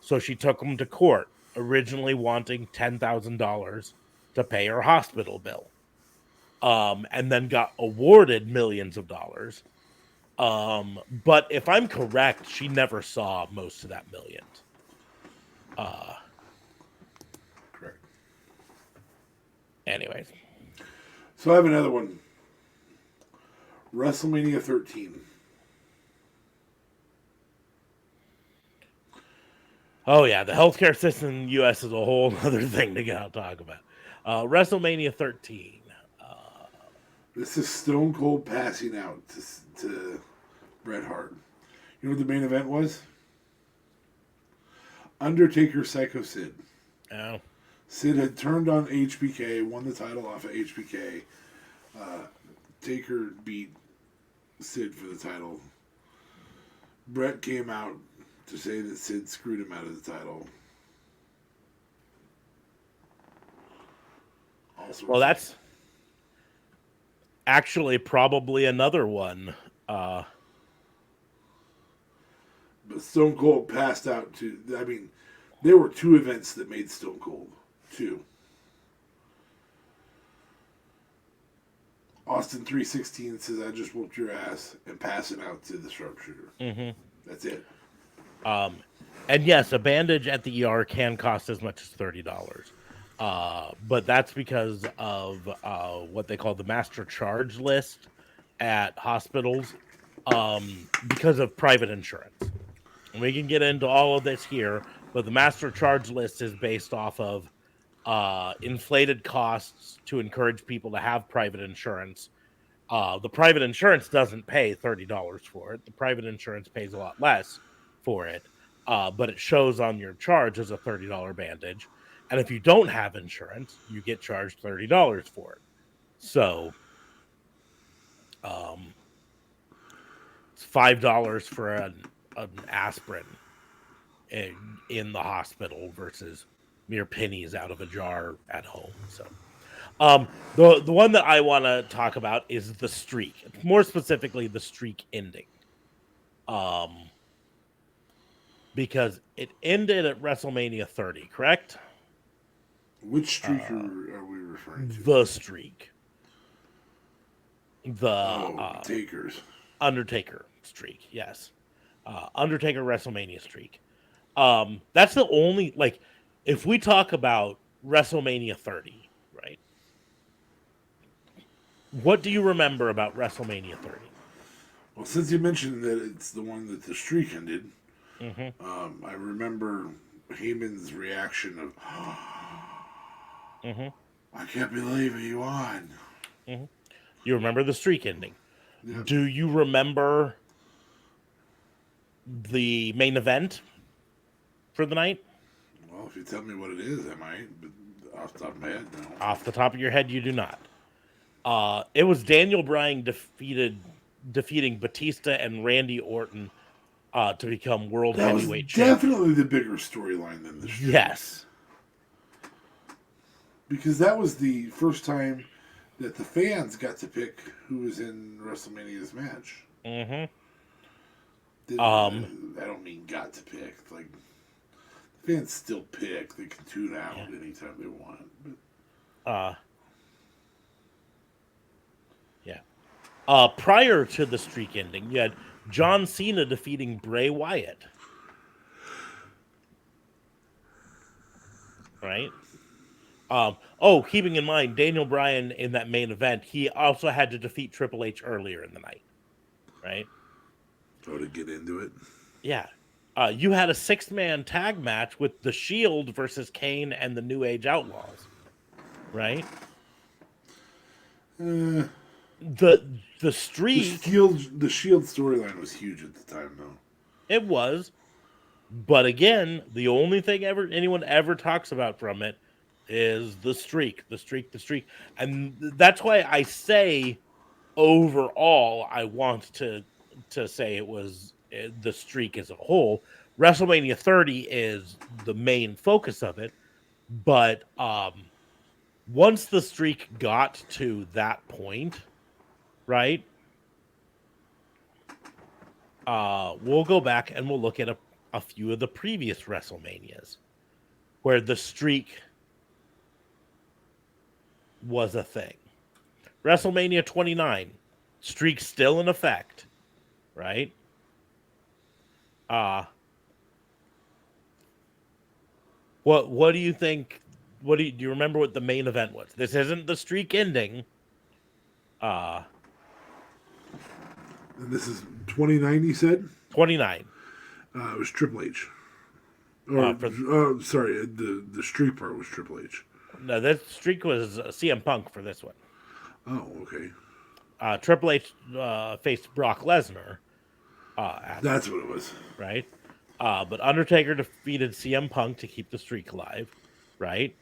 So she took them to court, originally wanting $10,000 to pay her hospital bill. And then got awarded millions of dollars. But if I'm correct, she never saw most of that million. Correct. Anyways. So I have another one. WrestleMania 13. Oh, yeah. The healthcare system in the U.S. is a whole other thing to talk about. WrestleMania 13. This is Stone Cold passing out to Bret Hart. You know what the main event was? Undertaker Psycho Sid. Oh. Sid had turned on HBK, won the title off of HBK. Taker beat Sid for the title. Bret came out to say that Sid screwed him out of the title. Well, that's Actually, probably another one. But Stone Cold passed out to. I mean, there were 2 events that made Stone Cold. 2. Austin 316 says, "I just whooped your ass," and passing out to the sharpshooter. Mm-hmm. That's it. And yes, a bandage at the ER can cost as much as $30. But that's because of what they call the master charge list at hospitals, because of private insurance. And we can get into all of this here, but the master charge list is based off of inflated costs to encourage people to have private insurance. The private insurance doesn't pay $30 for it. The private insurance pays a lot less for it, but it shows on your charge as a $30 bandage. And if you don't have insurance, you get charged $30 for it. So it's $5 for an aspirin in the hospital versus mere pennies out of a jar at home. So the one that I want to talk about is the streak. More specifically, the streak ending. Because it ended at WrestleMania 30, correct? Which streak are we referring to? The streak. The Takers. Undertaker streak, yes. Undertaker WrestleMania streak. That's the only, like, if we talk about WrestleMania 30, right? What do you remember about WrestleMania 30? Well, since you mentioned that it's the one that the streak ended, Mm-hmm. I remember Heyman's reaction of, Mm-hmm. "I can't believe he won." Mm-hmm. You remember the streak ending. Yep. Do you remember the main event for the night? Well, if you tell me what it is, I might. But off the top of my head, no. Off the top of your head, you do not. It was Daniel Bryan defeating Batista and Randy Orton to become world That was heavyweight champion. definitely the bigger storyline than the streak. Yes. Because that was the first time that the fans got to pick who was in WrestleMania's match. Mm-hmm. I don't mean got to pick. Like, the fans still pick. They can tune out anytime they want. But Prior to the streak ending, you had John Cena defeating Bray Wyatt. Right? Keeping in mind, Daniel Bryan in that main event, he also had to defeat Triple H earlier in the night. Right? to get into it. Yeah. You had a 6-man tag match with The Shield versus Kane and the New Age Outlaws. Right? The streak... The Shield storyline was huge at the time, though. It was. But again, the only thing anyone ever talks about from it is the streak. And that's why I say overall I want to say it was the streak as a whole. WrestleMania 30 is the main focus of it, but once the streak got to that point, right? We'll go back and we'll look at a few of the previous WrestleManias where the streak was a thing. WrestleMania 29, streak still in effect, right? What do you think? Do you remember what the main event was? This isn't the streak ending. And this is 29, you said? 29. It was Triple H. Sorry, the streak part was Triple H. No, that streak was CM Punk for this one. Oh, okay. Triple H faced Brock Lesnar. That's what it was. Right? But Undertaker defeated CM Punk to keep the streak alive. Right?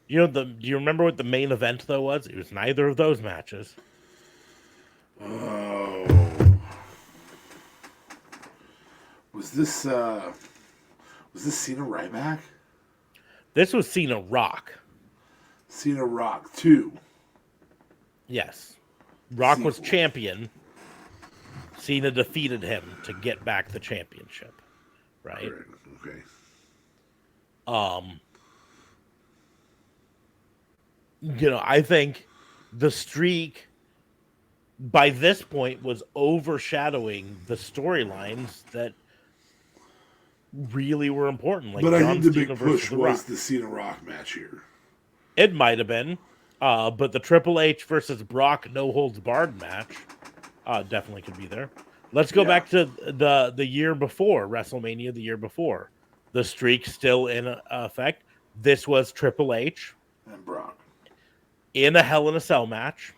Do you remember what the main event, though, was? It was neither of those matches. Oh. Was this Cena Ryback? This was Cena Rock. Cena Rock 2. Yes. Rock was Sequel. champion. Cena defeated him to get back the championship. Right? Correct. Okay. I think the streak by this point was overshadowing the storylines that really were important, like But I John think the Cena big versus push The was Rock. the Cena Rock match here. It might have been, but the Triple H versus Brock no holds barred match definitely could be there. Let's go back to the year before WrestleMania, the year before. The streak still in effect. This was Triple H And Brock. in a Hell in a Cell match.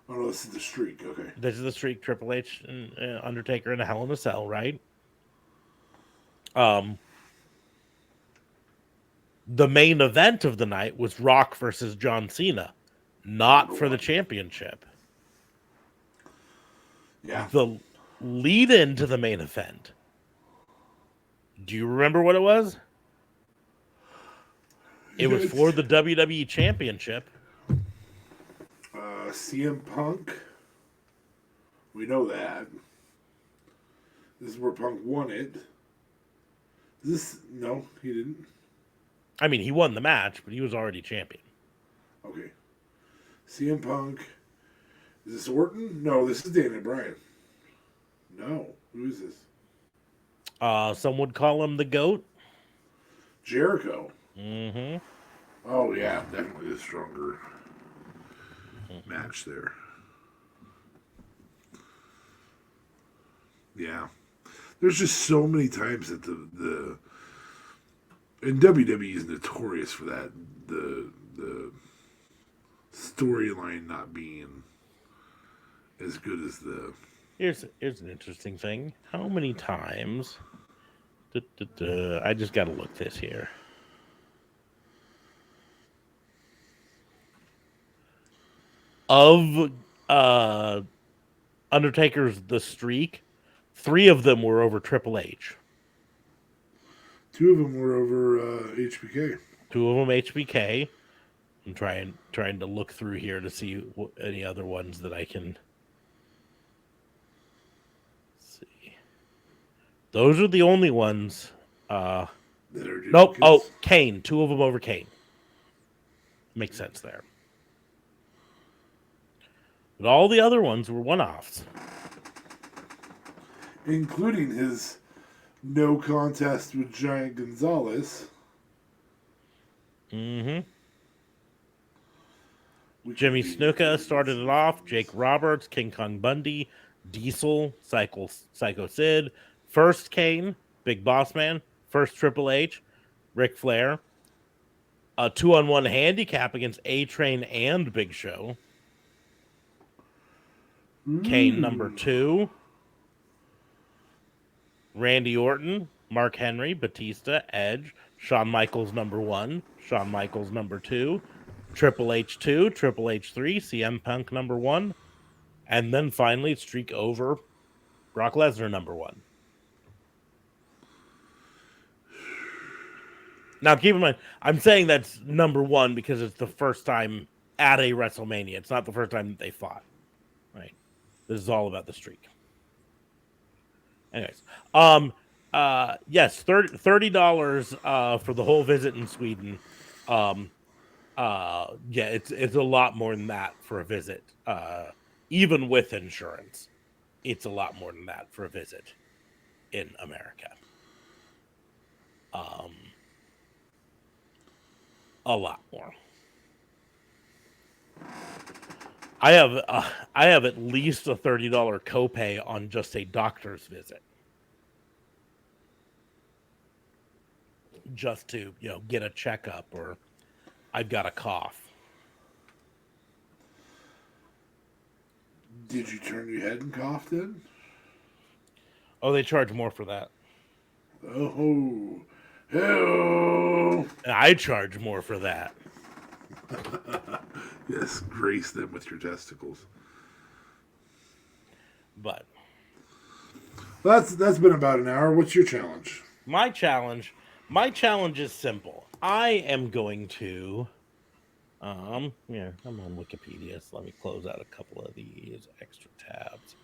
Oh, no, this is the streak. Okay. This is the streak, Triple H and Undertaker in a Hell in a Cell, right? The main event of the night was Rock versus John Cena, not for the championship. Yeah. The lead into the main event. Do you remember what it was? It was for the WWE Championship. CM Punk. We know that. This is where Punk won it. No, he didn't. I mean, he won the match, but he was already champion. Okay. CM Punk. Is this Orton? No, this is Daniel Bryan. No. Who is this? Some would call him the GOAT. Jericho. Mm-hmm. Oh, yeah. Definitely the stronger match there. Yeah. There's just so many times that the and WWE is notorious for that. The storyline not being as good as the. Here's an interesting thing. How many times? I just got to look this here. Of Undertaker's The Streak, 3 of them were over Triple H. 2 of them were over HBK. 2 of them HBK. I'm trying to look through here to see any other ones that I can see. Those are the only ones. That are Nope. duplicates. Oh, Kane. 2 of them over Kane. Makes sense there. But all the other ones were one-offs. Including his no contest with Giant Gonzalez. Mm-hmm. Jimmy Snuka started it off. Jake Roberts, King Kong Bundy, Diesel, Psycho Sid, first Kane, Big Boss Man, first Triple H, Ric Flair. A 2-on-1 handicap against A-Train and Big Show. Kane number 2. Randy Orton, Mark Henry, Batista, Edge, Shawn Michaels number 1, Shawn Michaels number 2, Triple H 2, Triple H 3, CM Punk number 1, and then finally streak over Brock Lesnar number 1. Now keep in mind, I'm saying that's number 1 because it's the first time at a WrestleMania. It's not the first time that they fought. Right. This is all about the streak. Anyways, yes, $30 for the whole visit in Sweden. Yeah, it's a lot more than that for a visit. Even with insurance, it's a lot more than that for a visit in America. A lot more. I have at least a $30 copay on just a doctor's visit. Just to, get a checkup or I've got a cough. Did you turn your head and cough then? Oh, they charge more for that. Oh. Hell. And I charge more for that. Yes, grace them with your testicles. But That's been about an hour. What's your challenge? my challenge is simple. I am going to Yeah, I'm on Wikipedia, so let me close out a couple of these extra tabs.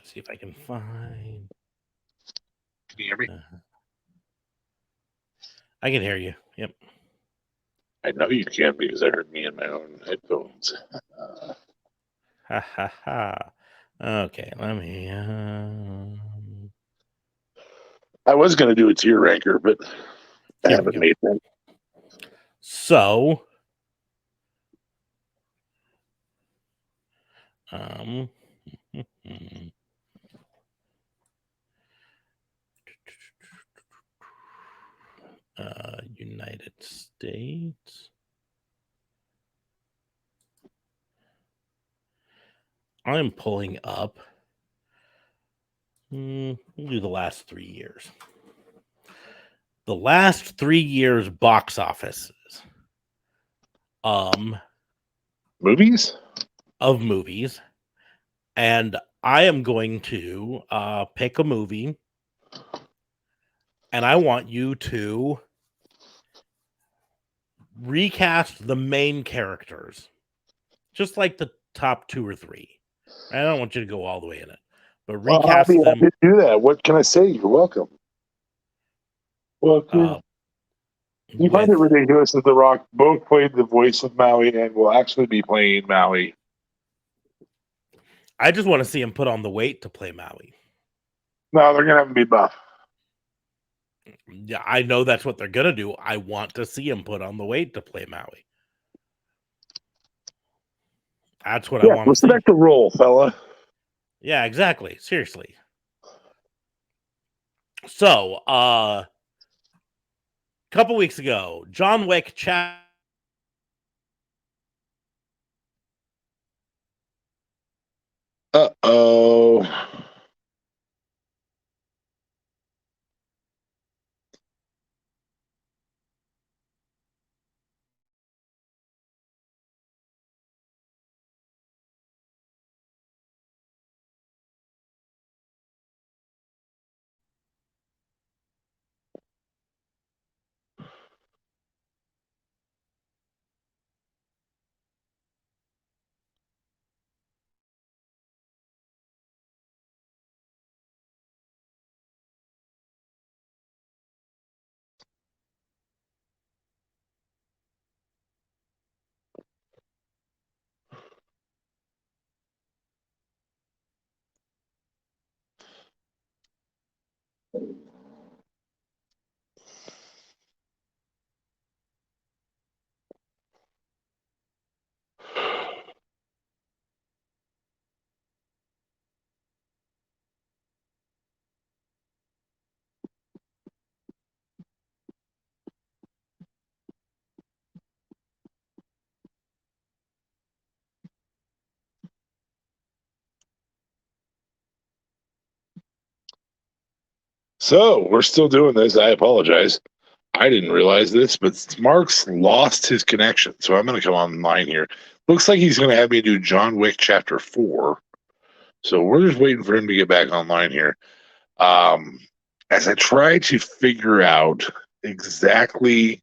See if I can find. Can you hear me? I can hear you. Yep. I know you can because I heard me in my own headphones. Ha ha ha. Okay, let me. I was going to do a tier ranker, but I Here we haven't go. made that. So, um, United States. I'm pulling up. We'll do the last 3 years. The last 3 years box offices. Movies? Of movies, and I am going to pick a movie, and I want you to recast the main characters, just like the top 2 or 3. I don't want you to go all the way in it, but Well, I'll be recast happy them. to do that. What can I say? You're welcome. Well, Uh, do you find with it ridiculous that The Rock both played the voice of Maui and will actually be playing Maui? I just want to see him put on the weight to play Maui. No, they're going to have him be buff. Yeah, I know that's what they're gonna do. I want to see him put on the weight to play Maui. That's what I Yeah, want to see. respect the role, fella. Yeah, exactly. Seriously. So, couple weeks ago, John Wick Uh-oh. So, we're still doing this. I apologize. I didn't realize this, but Mark's lost his connection. So I'm going to come online here. Looks like he's going to have me do John Wick Chapter 4. So we're just waiting for him to get back online here. As I try to figure out exactly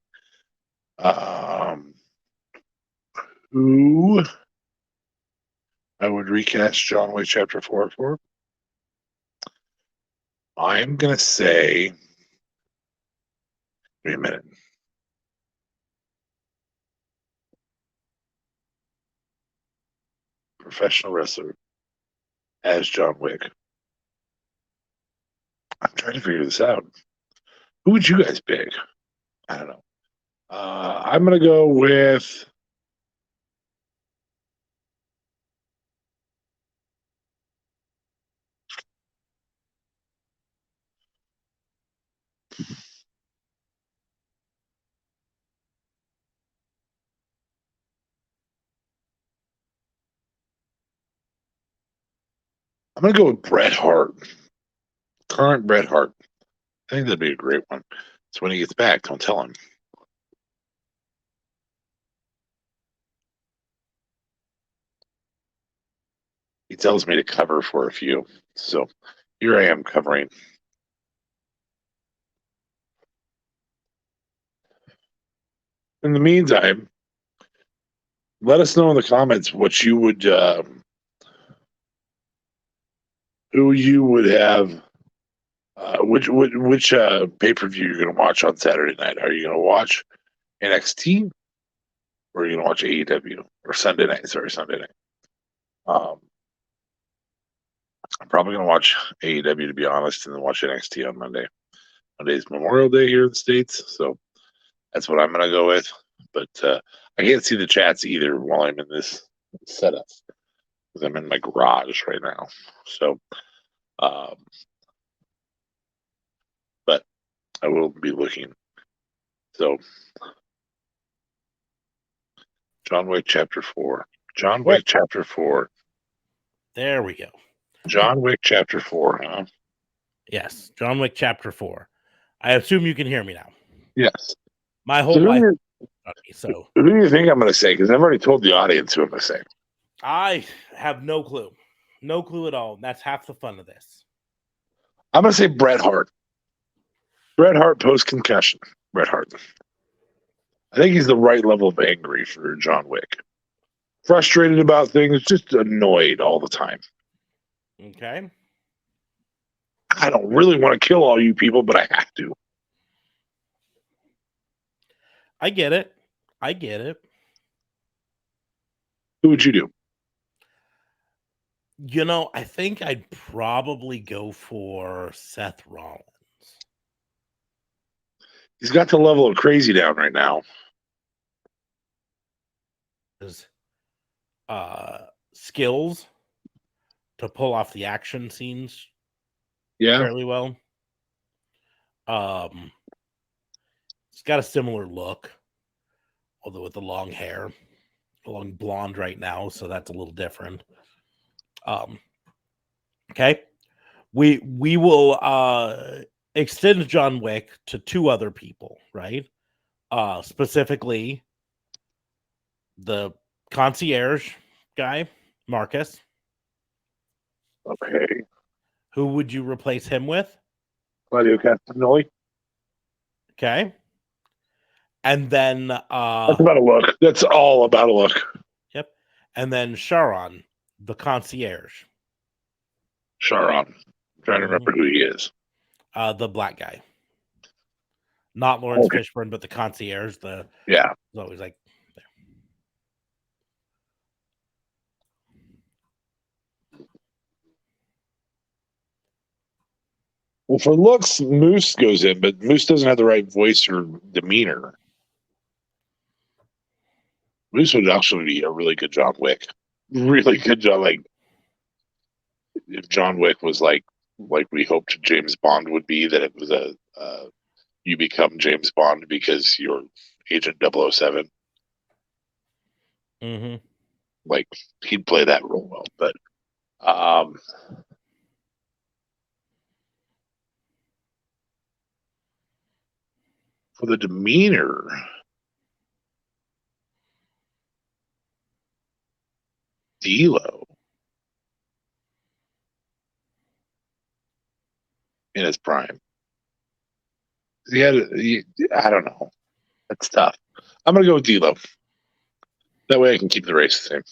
who I would recast John Wick Chapter 4 for, I'm going to say, wait a minute. Professional wrestler as John Wick. I'm trying to figure this out. Who would you guys pick? I don't know. I'm going to go with. I'm going to go with Bret Hart. Current Bret Hart. I think that'd be a great one. So when he gets back, don't tell him. He tells me to cover for a few. So here I am covering. In the meantime, let us know in the comments what you would, who you would have, which pay per view you're going to watch on Saturday night. Are you going to watch NXT or are you going to watch AEW or Sunday night? Sorry, Sunday night. I'm probably going to watch AEW to be honest, and then watch NXT on Monday. Monday's Memorial Day here in the States, so that's what I'm going to go with. But I can't see the chats either while I'm in this setup because I'm in my garage right now. So, but I will be looking. So, John Wick Chapter 4. John Wick Chapter 4. There we go. John Wick Chapter 4, huh? Yes, John Wick Chapter 4. I assume you can hear me now. Yes. My whole life. So, who do you think I'm going to say? Because I've already told the audience who I'm going to say. I have no clue. No clue at all. That's half the fun of this. I'm going to say Bret Hart. Bret Hart post-concussion. Bret Hart. I think he's the right level of angry for John Wick. Frustrated about things, just annoyed all the time. Okay. I don't really want to kill all you people, but I have to. I get it. I get it. Who would you do? You know, I think I'd probably go for Seth Rollins. He's got the level of crazy down right now. His skills to pull off the action scenes fairly well. He's got a similar look, although with the long hair, long blonde right now, so that's a little different. Okay, we will extend John Wick to two other people, right? Specifically, the concierge guy, Marcus. Okay. Who would you replace him with? Claudio Castagnoli. Okay. And then that's about a look. That's all about a look. Yep. And then Sharon, the concierge. Sharon. I'm trying to remember who he is. The black guy. Not Lawrence Fishburne, but the concierge. Yeah. It's always like there. Well, for looks, Moose goes in, but Moose doesn't have the right voice or demeanor. Moose would actually be a really good John Wick. Really good job. Like, if John Wick was like we hoped James Bond would be, that it was you become James Bond because you're Agent 007. Mm-hmm. Like, he'd play that role well. But for the demeanor, D'Lo in his prime. I don't know. That's tough. I'm going to go with D'Lo. That way I can keep the race the same.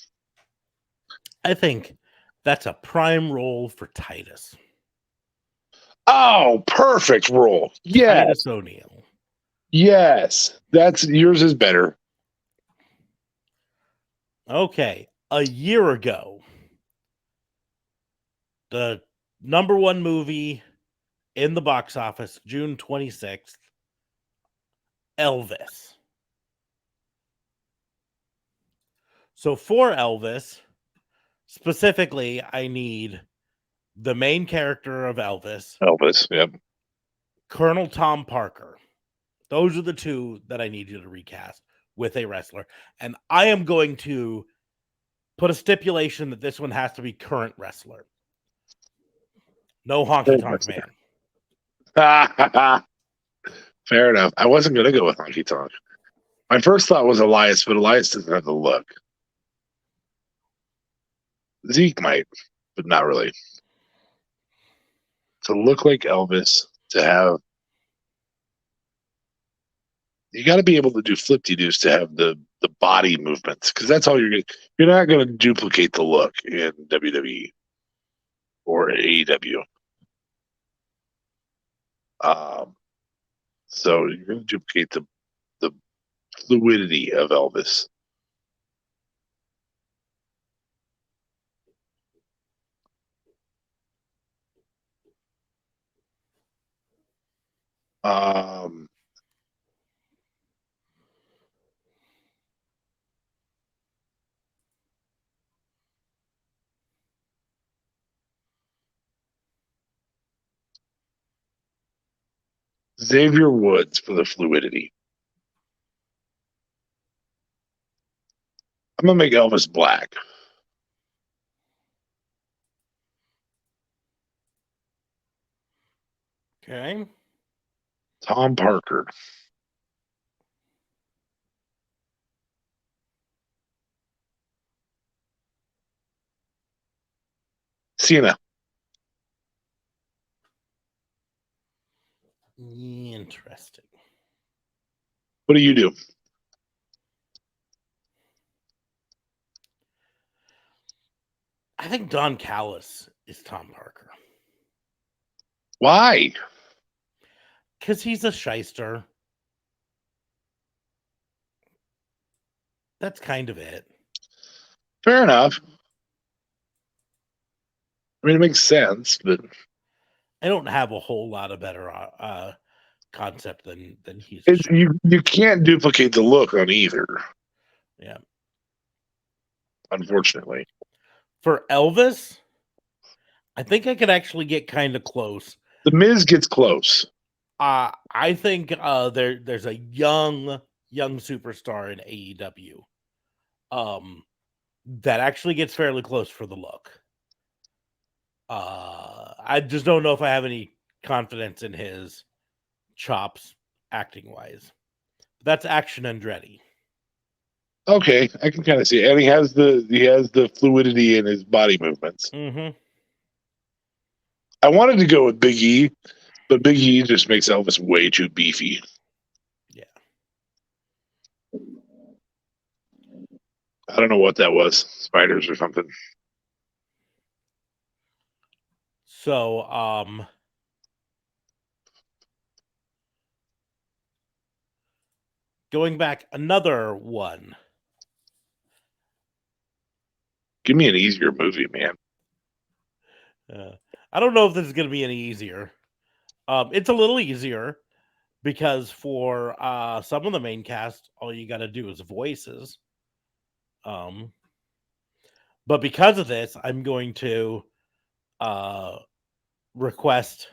I think that's a prime role for Titus. Oh, perfect role. Yes. Titus O'Neil. Yes. Yours is better. Okay. A year ago, the number one movie in the box office, June 26th, Elvis. So for Elvis, specifically, I need the main character of Elvis. Elvis, yep. Colonel Tom Parker. Those are the two that I need you to recast with a wrestler. And I am going to put a stipulation that this one has to be current wrestler. No honky tonk man. Fair enough. I wasn't going to go with honky tonk. My first thought was Elias, but Elias doesn't have the look. Zeke might. but not really. To look like Elvis, to have, you got to be able to do flip-de-doos to have the body movements, because that's all you're not going to duplicate the look in WWE or AEW. So you're going to duplicate the fluidity of Elvis. Xavier Woods for the fluidity. I'm going to make Elvis black. Okay. Tom Parker. Cena. Interesting. What do you do? I think Don Callis is Tom Parker. Why? Because he's a shyster. That's kind of it. Fair enough. I mean, it makes sense, but I don't have a whole lot of better concept than he's. you can't duplicate the look on either. Yeah. Unfortunately. For Elvis, I think I could actually get kind of close. The Miz gets close. I think there's a young superstar in AEW that actually gets fairly close for the look. I just don't know if I have any confidence in his chops acting wise. That's Action Andretti. Okay, I can kind of see it. And he has the fluidity in his body movements. Mm-hmm. I wanted to go with Big E, but Big E just makes Elvis way too beefy. Yeah. I don't know what that was. Spiders or something. So, going back another one. Give me an easier movie, man. I don't know if this is going to be any easier. It's a little easier because for some of the main cast, all you got to do is voices. But because of this, I'm going to request.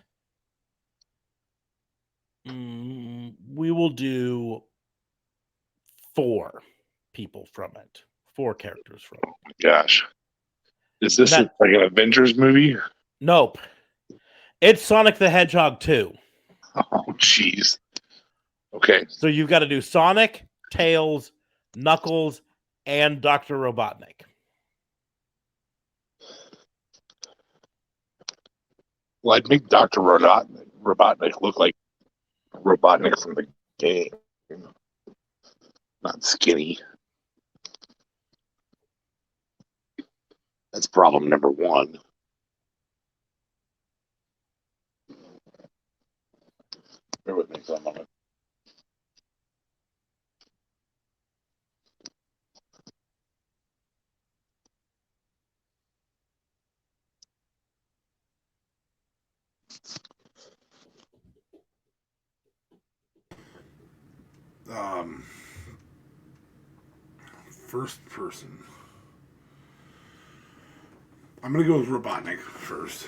We will do 4 people from it, 4 characters from it. Gosh, is this like an Avengers movie? Nope. It's Sonic the Hedgehog 2. Oh, jeez. Okay. So you've got to do Sonic, Tails, Knuckles, and Dr. Robotnik. Well, I'd make Dr. Robotnik look like Robotnik from the game. Not skinny. That's problem number 1. Bear with me for a moment. First person. I'm gonna go with Robotnik first,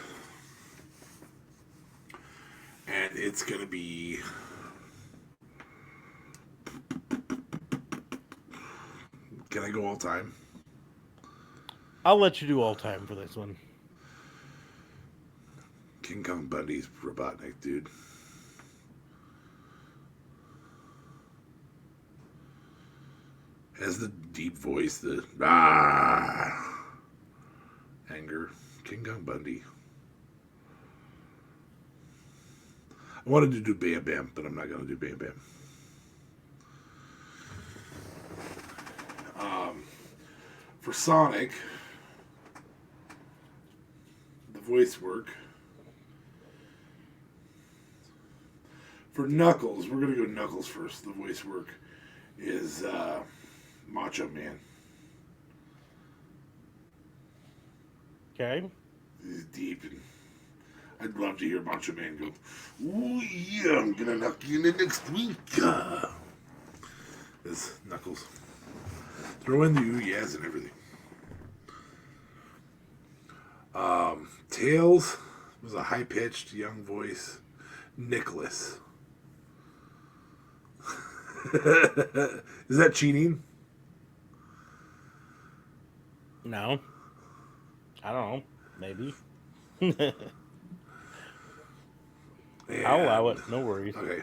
and it's gonna be. Can I go all time? I'll let you do all time for this one. King Kong Bundy's Robotnik, dude. Has the deep voice, the anger. King Kong Bundy. I wanted to do Bam Bam, but I'm not going to do Bam Bam. For Sonic, the voice work. For Knuckles, we're going to go Knuckles first. The voice work is Macho Man. Okay. He's deep, and I'd love to hear Macho Man go, "Ooh, yeah, I'm going to knock you in the next week." As Knuckles. Throw in the ooh yeahs and everything. Tails was a high-pitched young voice. Nicholas. Is that cheating? No. I don't know. Maybe. I'll allow it. No worries. Okay.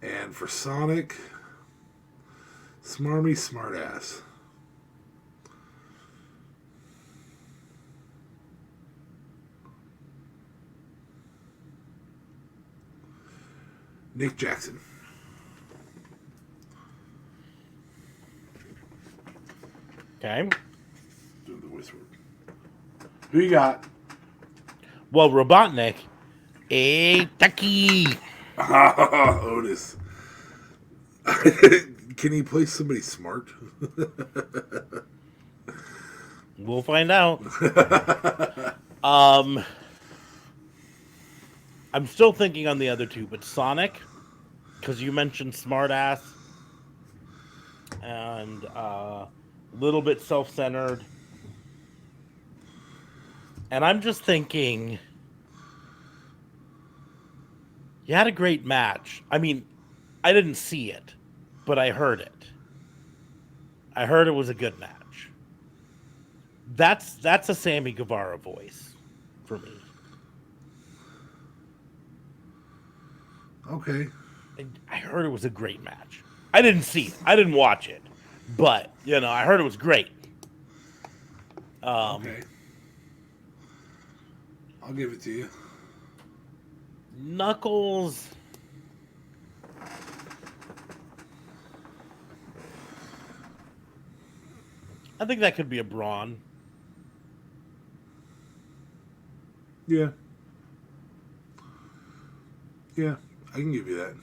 And for Sonic, Smarmy Smartass. Nick Jackson. Okay. Doing the voice work. Who you got? Well, Robotnik. Hey, Ducky. Otis. Can he play somebody smart? We'll find out. I'm still thinking on the other two, but Sonic, because you mentioned smartass and a little bit self-centered. And I'm just thinking, you had a great match. I mean, I didn't see it, but I heard it. I heard it was a good match. That's a Sammy Guevara voice for me. Okay. I heard it was a great match. I didn't see it. I didn't watch it. But, I heard it was great. Okay. I'll give it to you. Knuckles. I think that could be a Braun. Yeah. Yeah, I can give you that.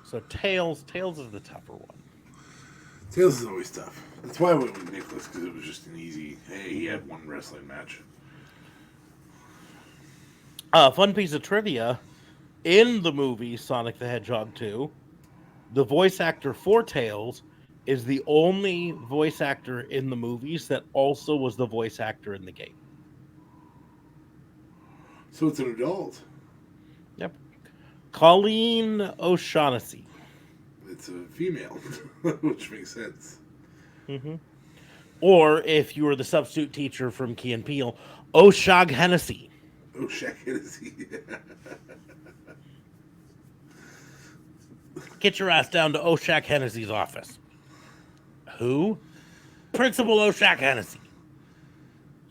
So Tails is the tougher one. Tails is always tough. That's why I went with Nicholas, because it was just an easy, hey, he had one wrestling match. Fun piece of trivia. In the movie Sonic the Hedgehog 2, the voice actor for Tails is the only voice actor in the movies that also was the voice actor in the game. So it's an adult. Yep. Colleen O'Shaughnessy. It's a female, which makes sense. Mm-hmm. Or if you were the substitute teacher from Key and Peele, O'Shag Hennessy. O'Shag Hennessy. Get your ass down to O'Shag Hennessy's office. Who? Principal O'Shag Hennessy.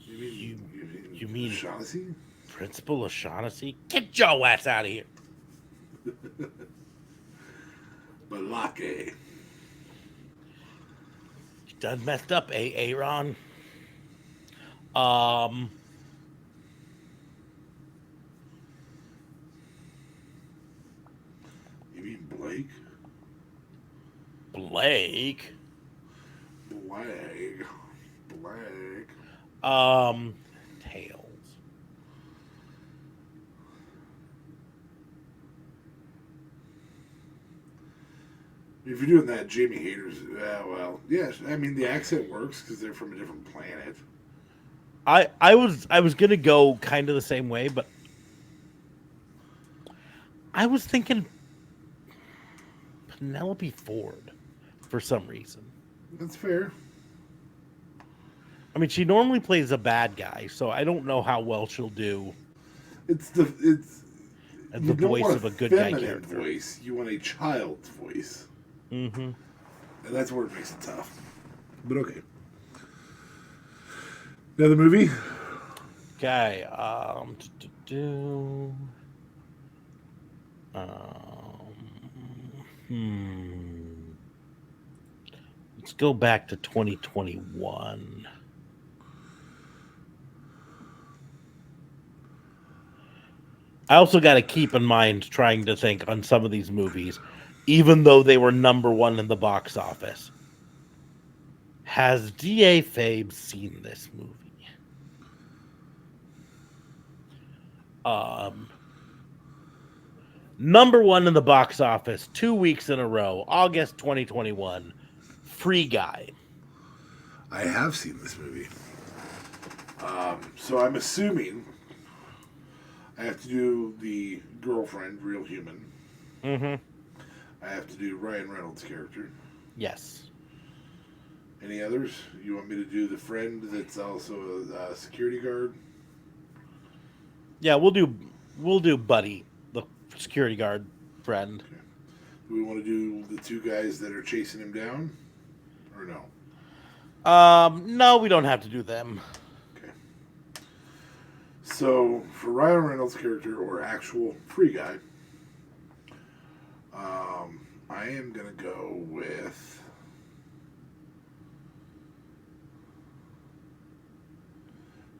You mean O'Shaughnessy? Principal O'Shaughnessy? Get your ass out of here. Balake. You done messed up, Aaron. You mean Blake? Blake? Blake. Tails. If you're doing that, Jamie Hayter's, yeah, I mean, the accent works because they're from a different planet. I was gonna go kind of the same way, but I was thinking Penelope Ford for some reason. That's fair. I mean, she normally plays a bad guy, so I don't know how well she'll do. It's as the voice of a good guy character. Voice. You want a child's voice. Mm-hmm. And that's where it makes it tough. But okay. Another movie? Okay. Hmm. Let's go back to 2021. I also got to keep in mind trying to think on some of these movies, even though they were number one in the box office. Has D.A. Fabe seen this movie? Number one in the box office 2 weeks in a row, August 2021. Free Guy. I have seen this movie. So I'm assuming I have to do the girlfriend, real human. Mm-hmm. I have to do Ryan Reynolds' character. Yes. Any others? You want me to do the friend that's also a security guard? Yeah, we'll do Buddy, the security guard friend. Okay. Do we want to do the two guys that are chasing him down? Or no? No, we don't have to do them. Okay. So, for Ryan Reynolds' character, or actual free guy, I am going to go with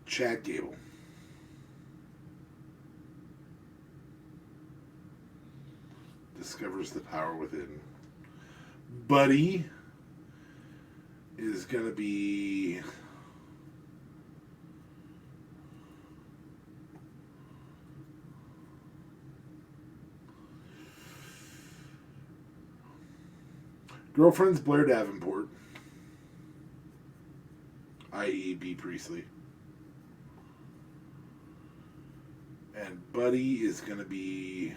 Chad Gable. Discovers the power within. Buddy is going to be girlfriend's Blair Davenport, i.e. B. Priestley. And Buddy is going to be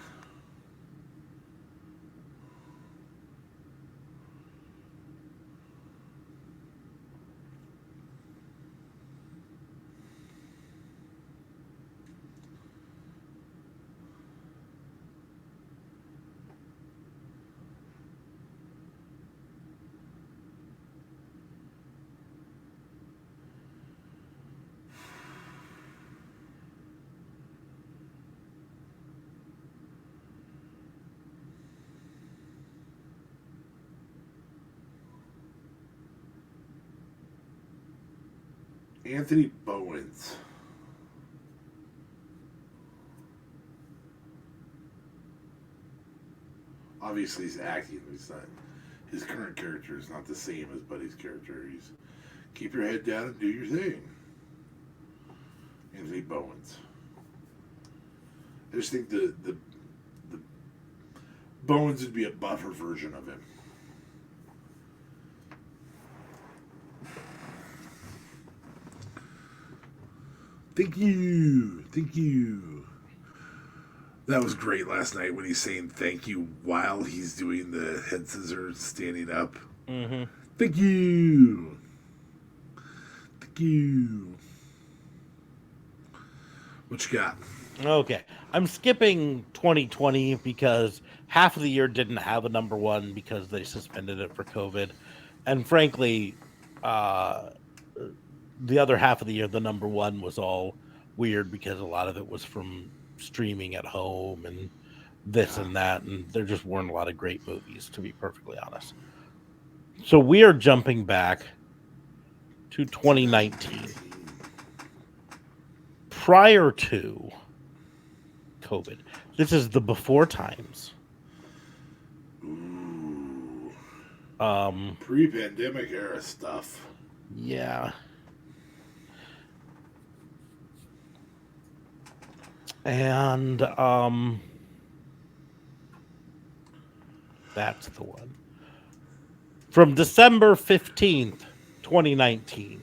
Anthony Bowens. Obviously, he's acting. He's not. His current character is not the same as Buddy's character. He's keep your head down and do your thing. Anthony Bowens. I just think the Bowens would be a buffer version of him. Thank you. Thank you. That was great last night when he's saying thank you while he's doing the head scissors standing up. Mm-hmm. Thank you. Thank you. What you got? Okay. I'm skipping 2020 because half of the year didn't have a number one because they suspended it for COVID. And frankly, the other half of the year, the number one was all weird because a lot of it was from streaming at home and this and that. And there just weren't a lot of great movies, to be perfectly honest. So we are jumping back to 2019. Prior to COVID. This is the before times. Ooh. Pre-pandemic era stuff. Yeah. And that's the one. From December 15th, 2019.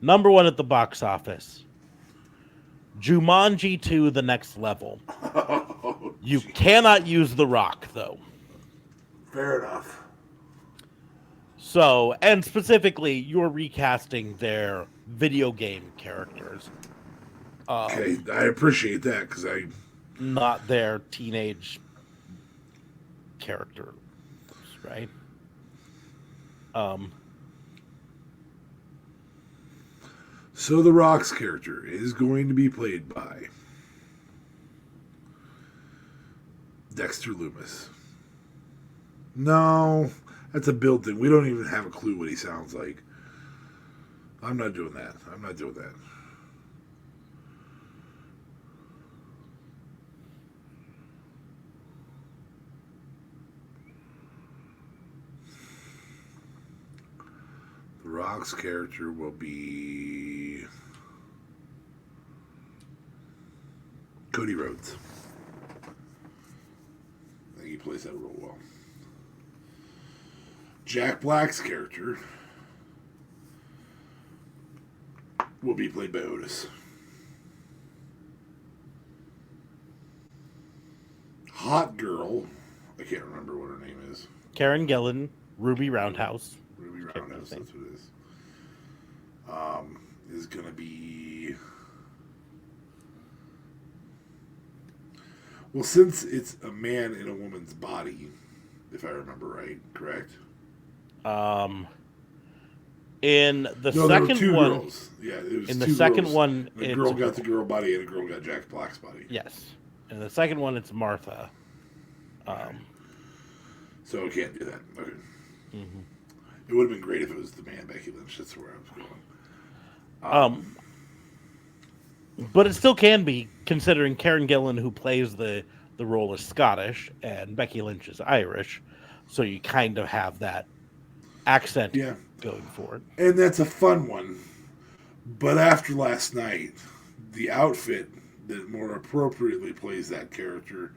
Number one at the box office. Jumanji 2, The Next Level. Oh, You cannot use The Rock, though. fair enough. So, and specifically, you're recasting their video game characters. Okay, I appreciate that because Not their teenage characters, right? So The Rock's character is going to be played by Dexter Loomis. No, that's a built-in. We don't even have a clue what he sounds like. I'm not doing that. I'm not doing that. The Rock's character will be Cody Rhodes. I think he plays that role well. Jack Black's character will be played by Otis. Hot girl, I can't remember what her name is. Karen Gillan, Ruby Roundhouse. Ruby Roundhouse, that's what it is. Is going to be... Well, since it's a man in a woman's body, if I remember right, correct? In the No, there were second two one, girls. Yeah, it was in two the second girls. one, A it's girl got the girl body, and a girl got Jack Black's body. yes. In the second one, it's Martha. So I can't do that. Okay. Mm-hmm. It would have been great if it was the man Becky Lynch. That's where I was going. But it still can be, considering Karen Gillan, who plays the role, is Scottish, and Becky Lynch is Irish. So you kind of have that accent going for it. And that's a fun one. But after last night, the outfit that more appropriately plays that character,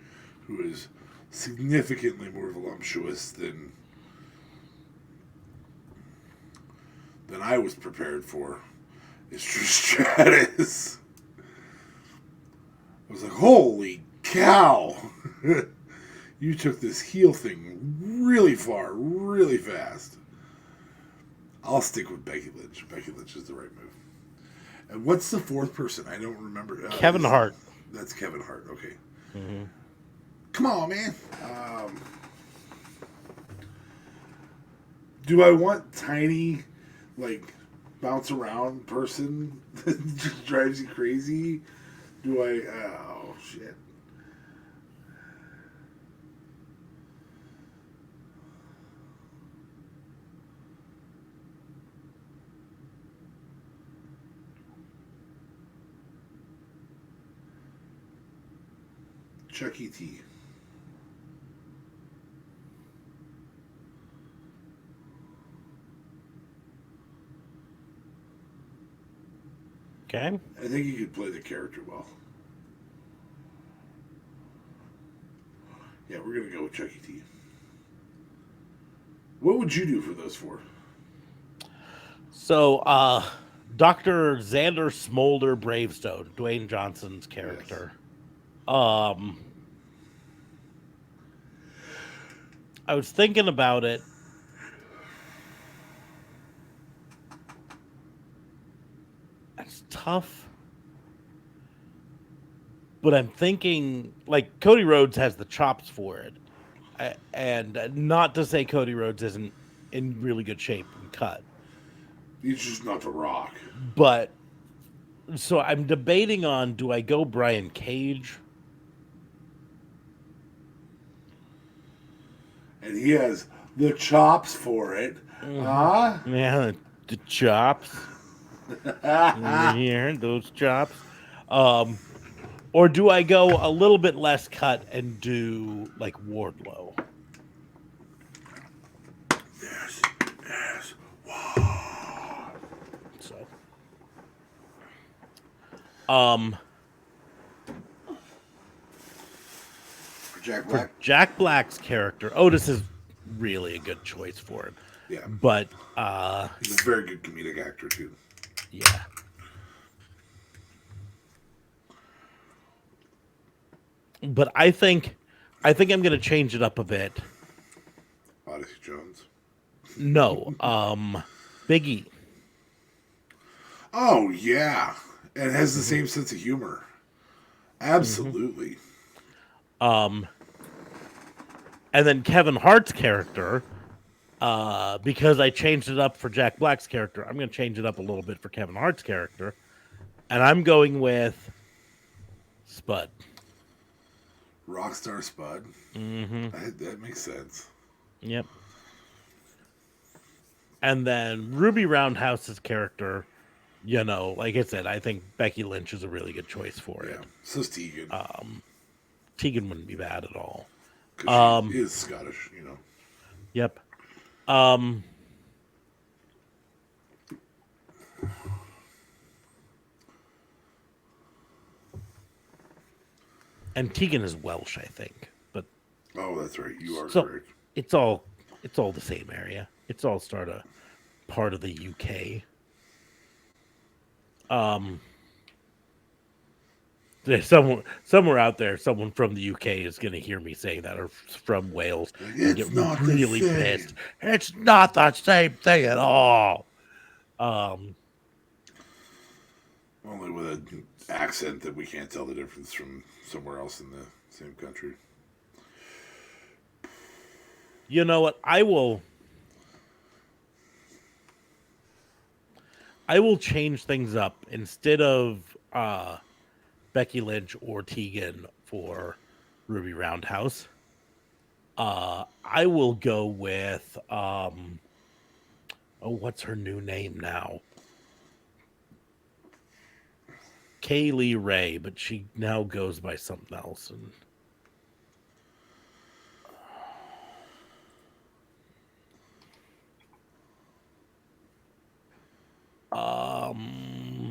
who is significantly more voluptuous than I was prepared for, is Trish Stratus. I was like, holy cow! You took this heel thing really far, really fast. I'll stick with Becky Lynch. Becky Lynch is the right move. And what's the fourth person? I don't remember. Kevin Hart. That's Kevin Hart. Okay. Mm-hmm. Come on, man. Do I want tiny, like, bounce around person that just drives you crazy? Do I? Oh, shit. Chuck E.T. Okay. I think he could play the character well. Yeah, we're going to go with Chuck E.T. What would you do for those four? So, Dr. Xander Smolder Bravestone, Dwayne Johnson's character. Yes. I was thinking about it. It's tough. But I'm thinking, like, Cody Rhodes has the chops for it. And not to say Cody Rhodes isn't in really good shape and cut. He's just not The Rock. But, so I'm debating on, do I go Brian Cage? And he has the chops for it. Mm-hmm. Yeah, the chops. Here, those chops. Or do I go a little bit less cut and do, like, Wardlow? Yes. Wow. So, For Jack Black? for Jack Black's character, Otis is really a good choice for him. Yeah. But, he's a very good comedic actor, too. Yeah. But I think I'm going to change it up a bit. Odyssey Jones. No, Big E. Oh, yeah. And has the same sense of humor. Absolutely. And then Kevin Hart's character Because I changed it up for Jack Black's character, I'm going to change it up a little bit for Kevin Hart's character, and I'm going with Spud. Rockstar Spud. Mm-hmm. That makes sense. Yep. And then Ruby Roundhouse's character, like I said, I think Becky Lynch is a really good choice for it. So's Tegan. Tegan wouldn't be bad at all. Because she is Scottish, Yep. And Tegan is Welsh, I think. But oh, that's right. You are so correct. it's all the same area. It's all part of the UK. There's somewhere out there, someone from the UK is going to hear me saying that, or from Wales, and It's get not really the same. pissed. It's not the same thing at all. Only with an accent that we can't tell the difference from somewhere else in the same country. You know what? I will change things up instead of Becky Lynch or Tegan for Ruby Roundhouse. I will go with what's her new name now? Kaylee Ray, but she now goes by something else. And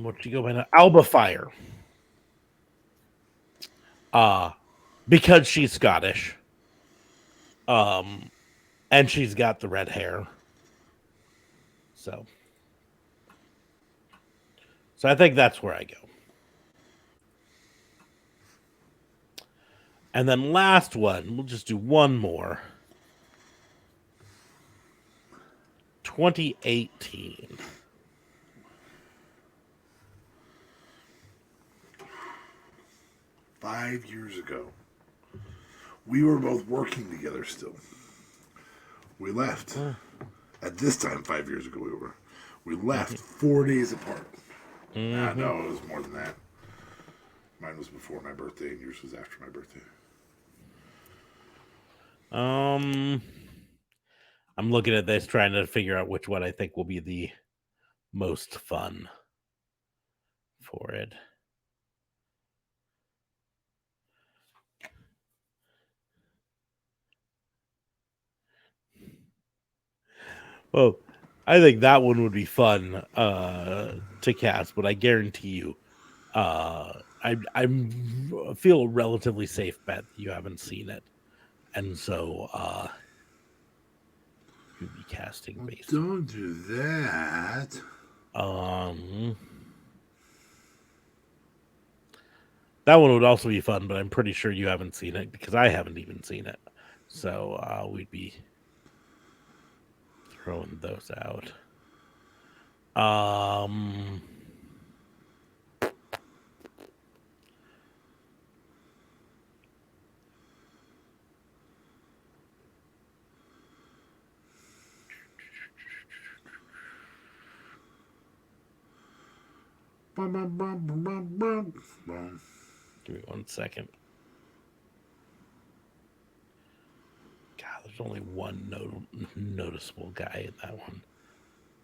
what she go by now? Alba Fire. Because she's Scottish. And she's got the red hair. So I think that's where I go. And then last one, we'll just do one more. 2018. "5 years ago, we were both working together still. We left. At this time, 5 years ago, we left 4 days apart. No, it was more than that. Mine was before my birthday, and yours was after my birthday. I'm looking at this, trying to figure out which one I think will be the most fun for it. Well, I think that one would be fun to cast, but I guarantee you, I feel a relatively safe bet that you haven't seen it, and so you'd be casting based. Don't do that. That one would also be fun, but I'm pretty sure you haven't seen it because I haven't even seen it. So we'd be throwing those out. Bum, bum, bum, bum, bum, bum, bum. Give me 1 second. God, there's only one noticeable guy in that one.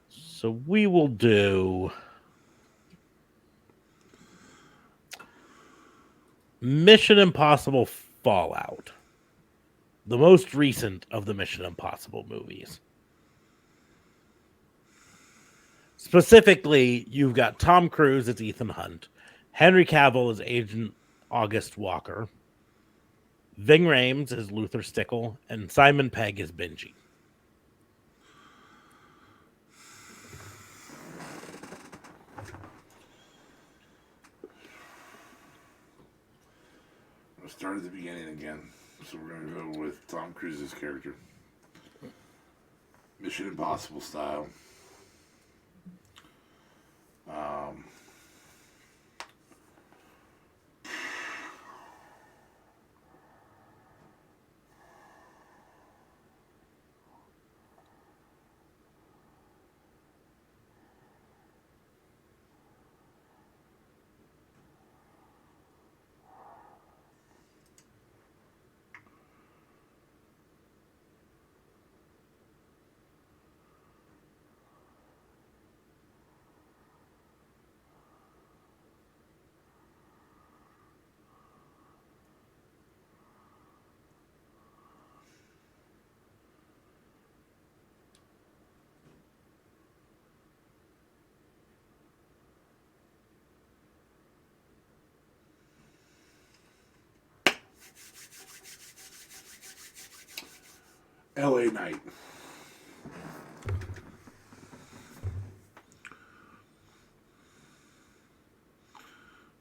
So we will do Mission Impossible Fallout, the most recent of the Mission Impossible movies. Specifically, you've got Tom Cruise as Ethan Hunt, Henry Cavill as Agent August Walker, Ving Rhames as Luther Stickle, and Simon Pegg as Benji. We'll start at the beginning again. So we're going to go with Tom Cruise's character. Mission Impossible style. L.A. Knight.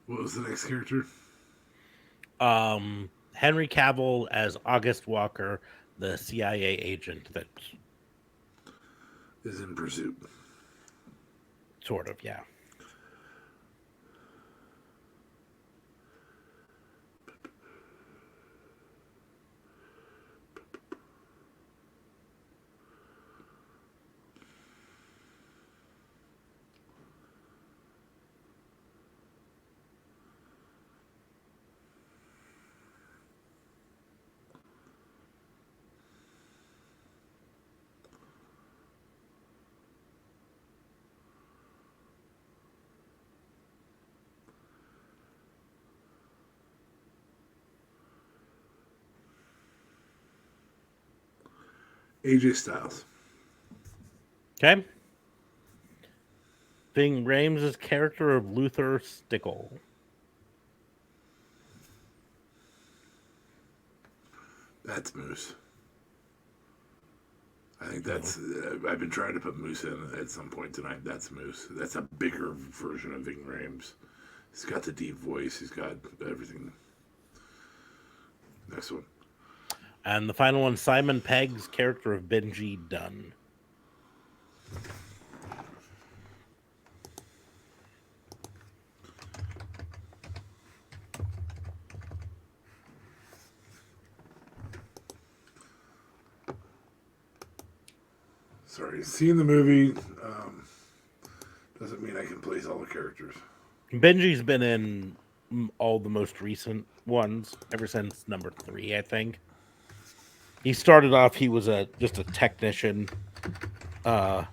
What was the next character? Henry Cavill as August Walker, the CIA agent that Is in pursuit. sort of, yeah. AJ Styles. Okay. Ving Rhames' character of Luther Stickle. That's Moose. I think that's. I've been trying to put Moose in at some point tonight. That's Moose. That's a bigger version of Ving Rhames. He's got the deep voice. He's got everything. Next one. And the final one, Simon Pegg's character of Benji Dunn. Sorry, seeing the movie doesn't mean I can place all the characters. Benji's been in all the most recent ones ever since number 3, I think. He started off, he was just a technician for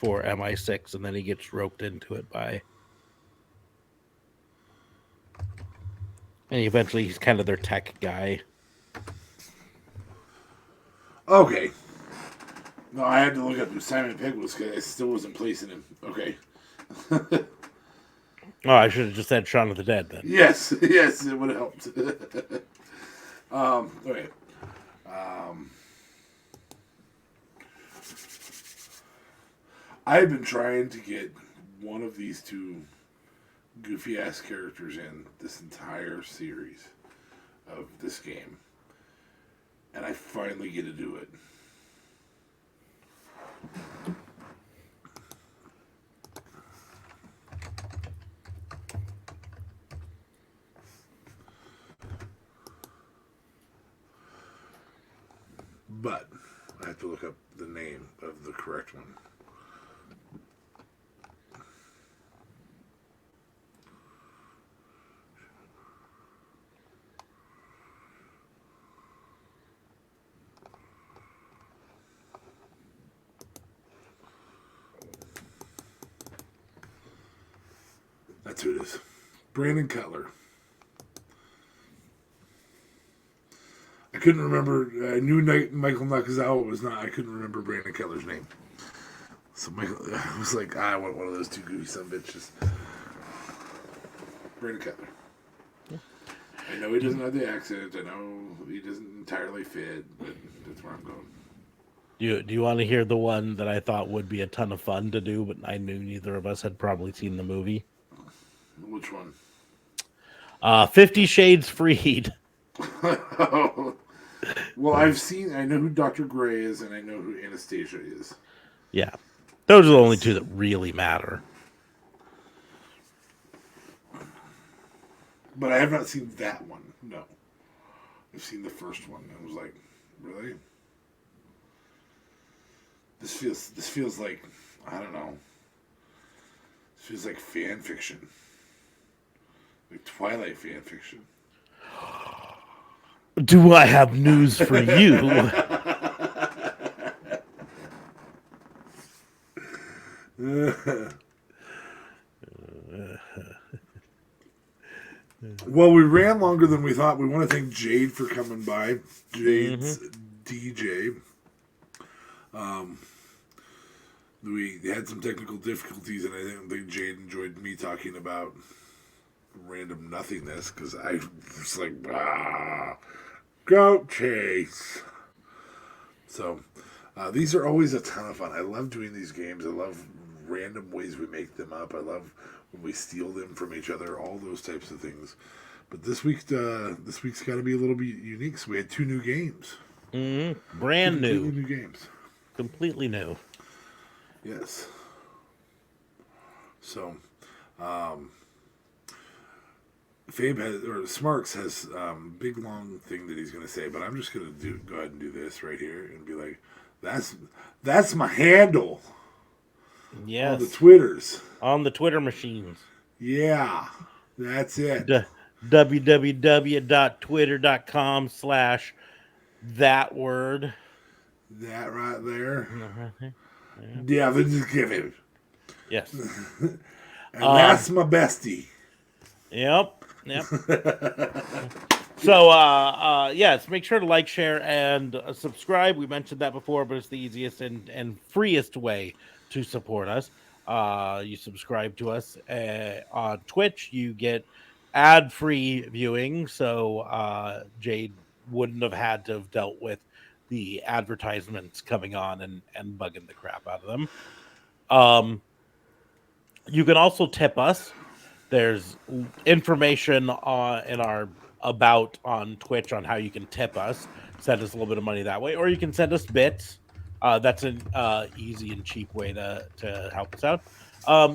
MI6, and then he gets roped into it and eventually he's kind of their tech guy. Okay. No, I had to look up who Simon Pegg was because I still wasn't placing him. Okay. Oh, I should have just said Shaun of the Dead then. Yes, yes, it would have helped. Okay. I've been trying to get one of these two goofy ass characters in this entire series of this game, and I finally get to do it. But I have to look up the name of the correct one. That's who it is. Brandon Cutler. I couldn't remember. I knew Michael Nakazawa was not. I couldn't remember Brandon Cutler's name. So Michael, I was like, I want one of those two goofy son bitches. Brandon Cutler. Yeah. I know he doesn't have the accent. I know he doesn't entirely fit, but that's where I'm going. Do you want to hear the one that I thought would be a ton of fun to do, but I knew neither of us had probably seen the movie? Which one? 50 Shades Freed. Well, I know who Dr. Gray is, and I know who Anastasia is. Yeah. Those are the only two that really matter. But I have not seen that one. No. I've seen the first one. I was like, really? This feels like, I don't know. This feels like fan fiction. Like Twilight fan fiction. Do I have news for you? Well, we ran longer than we thought. We want to thank Jade for coming by. Jade's DJ. We had some technical difficulties, and I don't think Jade enjoyed me talking about random nothingness because I was like, go Chase. So these are always a ton of fun. I love doing these games. I love random ways we make them up. I love when we steal them from each other. All those types of things. But this week's got to be a little bit unique. So we had 2 new games. Brand completely new. new games. Completely new. Yes. So, Fabe has, or Smarks has big long thing that he's going to say, but I'm just going to go ahead and do this right here and be like, that's my handle. Yes. On the Twitters. On the Twitter machines. Yeah, that's it. www.twitter.com/that word. That right there. Yeah. Devin's giving. Yes. And that's my bestie. Yep. So, yes, make sure to like, share, and subscribe. We mentioned that before, but it's the easiest and freest way to support us. You subscribe to us on Twitch. You get ad-free viewing, so Jade wouldn't have had to have dealt with the advertisements coming on and bugging the crap out of them. You can also tip us. There's information in our about on Twitch on how you can tip us, send us a little bit of money that way, or you can send us bits. That's an easy and cheap way to help us out.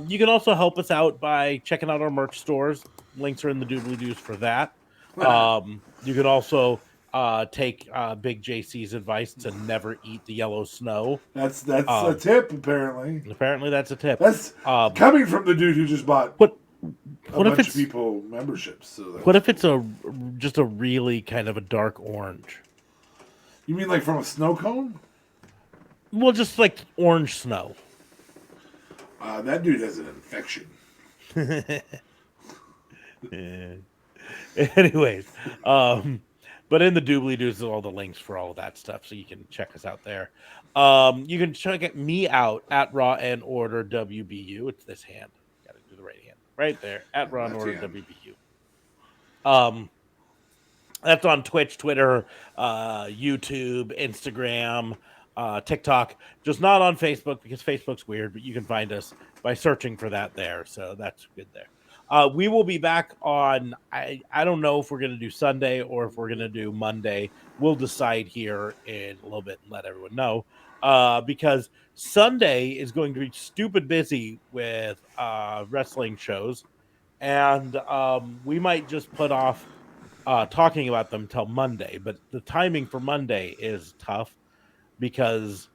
You can also help us out by checking out our merch stores. Links are in the doobly doos for that. You can also take Big JC's advice to never eat the yellow snow. That's a tip, apparently. Apparently, that's a tip. That's coming from the dude who just bought a bunch of people memberships. So what if it's just a really kind of a dark orange? You mean like from a snow cone? Well, just like orange snow. That dude has an infection. Anyways, but in the doobly doos are all the links for all of that stuff, so you can check us out there. You can check me out at Raw and Order WBU. It's this hand. Got to do the right hand right there at Raw and Order WBU. That's on Twitch, Twitter, YouTube, Instagram, TikTok. Just not on Facebook because Facebook's weird, but you can find us by searching for that there. So that's good there. We will be back on, I don't know if we're going to do Sunday or if we're going to do Monday. We'll decide here in a little bit and let everyone know. Because Sunday is going to be stupid busy with wrestling shows. And we might just put off talking about them till Monday. But the timing for Monday is tough because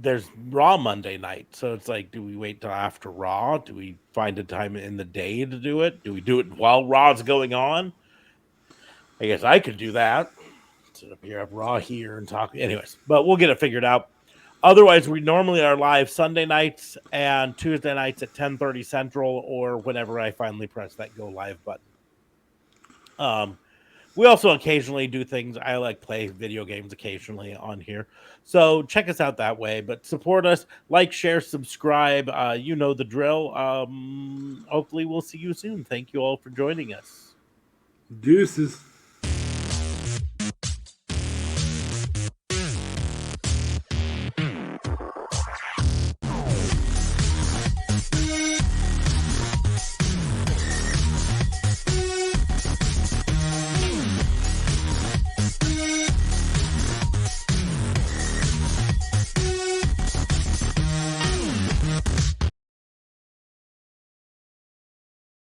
there's Raw Monday night. So it's like, do we wait till after Raw? Do we find a time in the day to do it? Do we do it while Raw's going on? I guess I could do that. Sit up here, have Raw here and talk. Anyways, but we'll get it figured out. Otherwise, we normally are live Sunday nights and Tuesday nights at 10:30 Central or whenever I finally press that go live button. We also occasionally do things. I like play video games occasionally on here. So check us out that way. But support us, like, share, subscribe. You know the drill. Hopefully we'll see you soon. Thank you all for joining us. Deuces.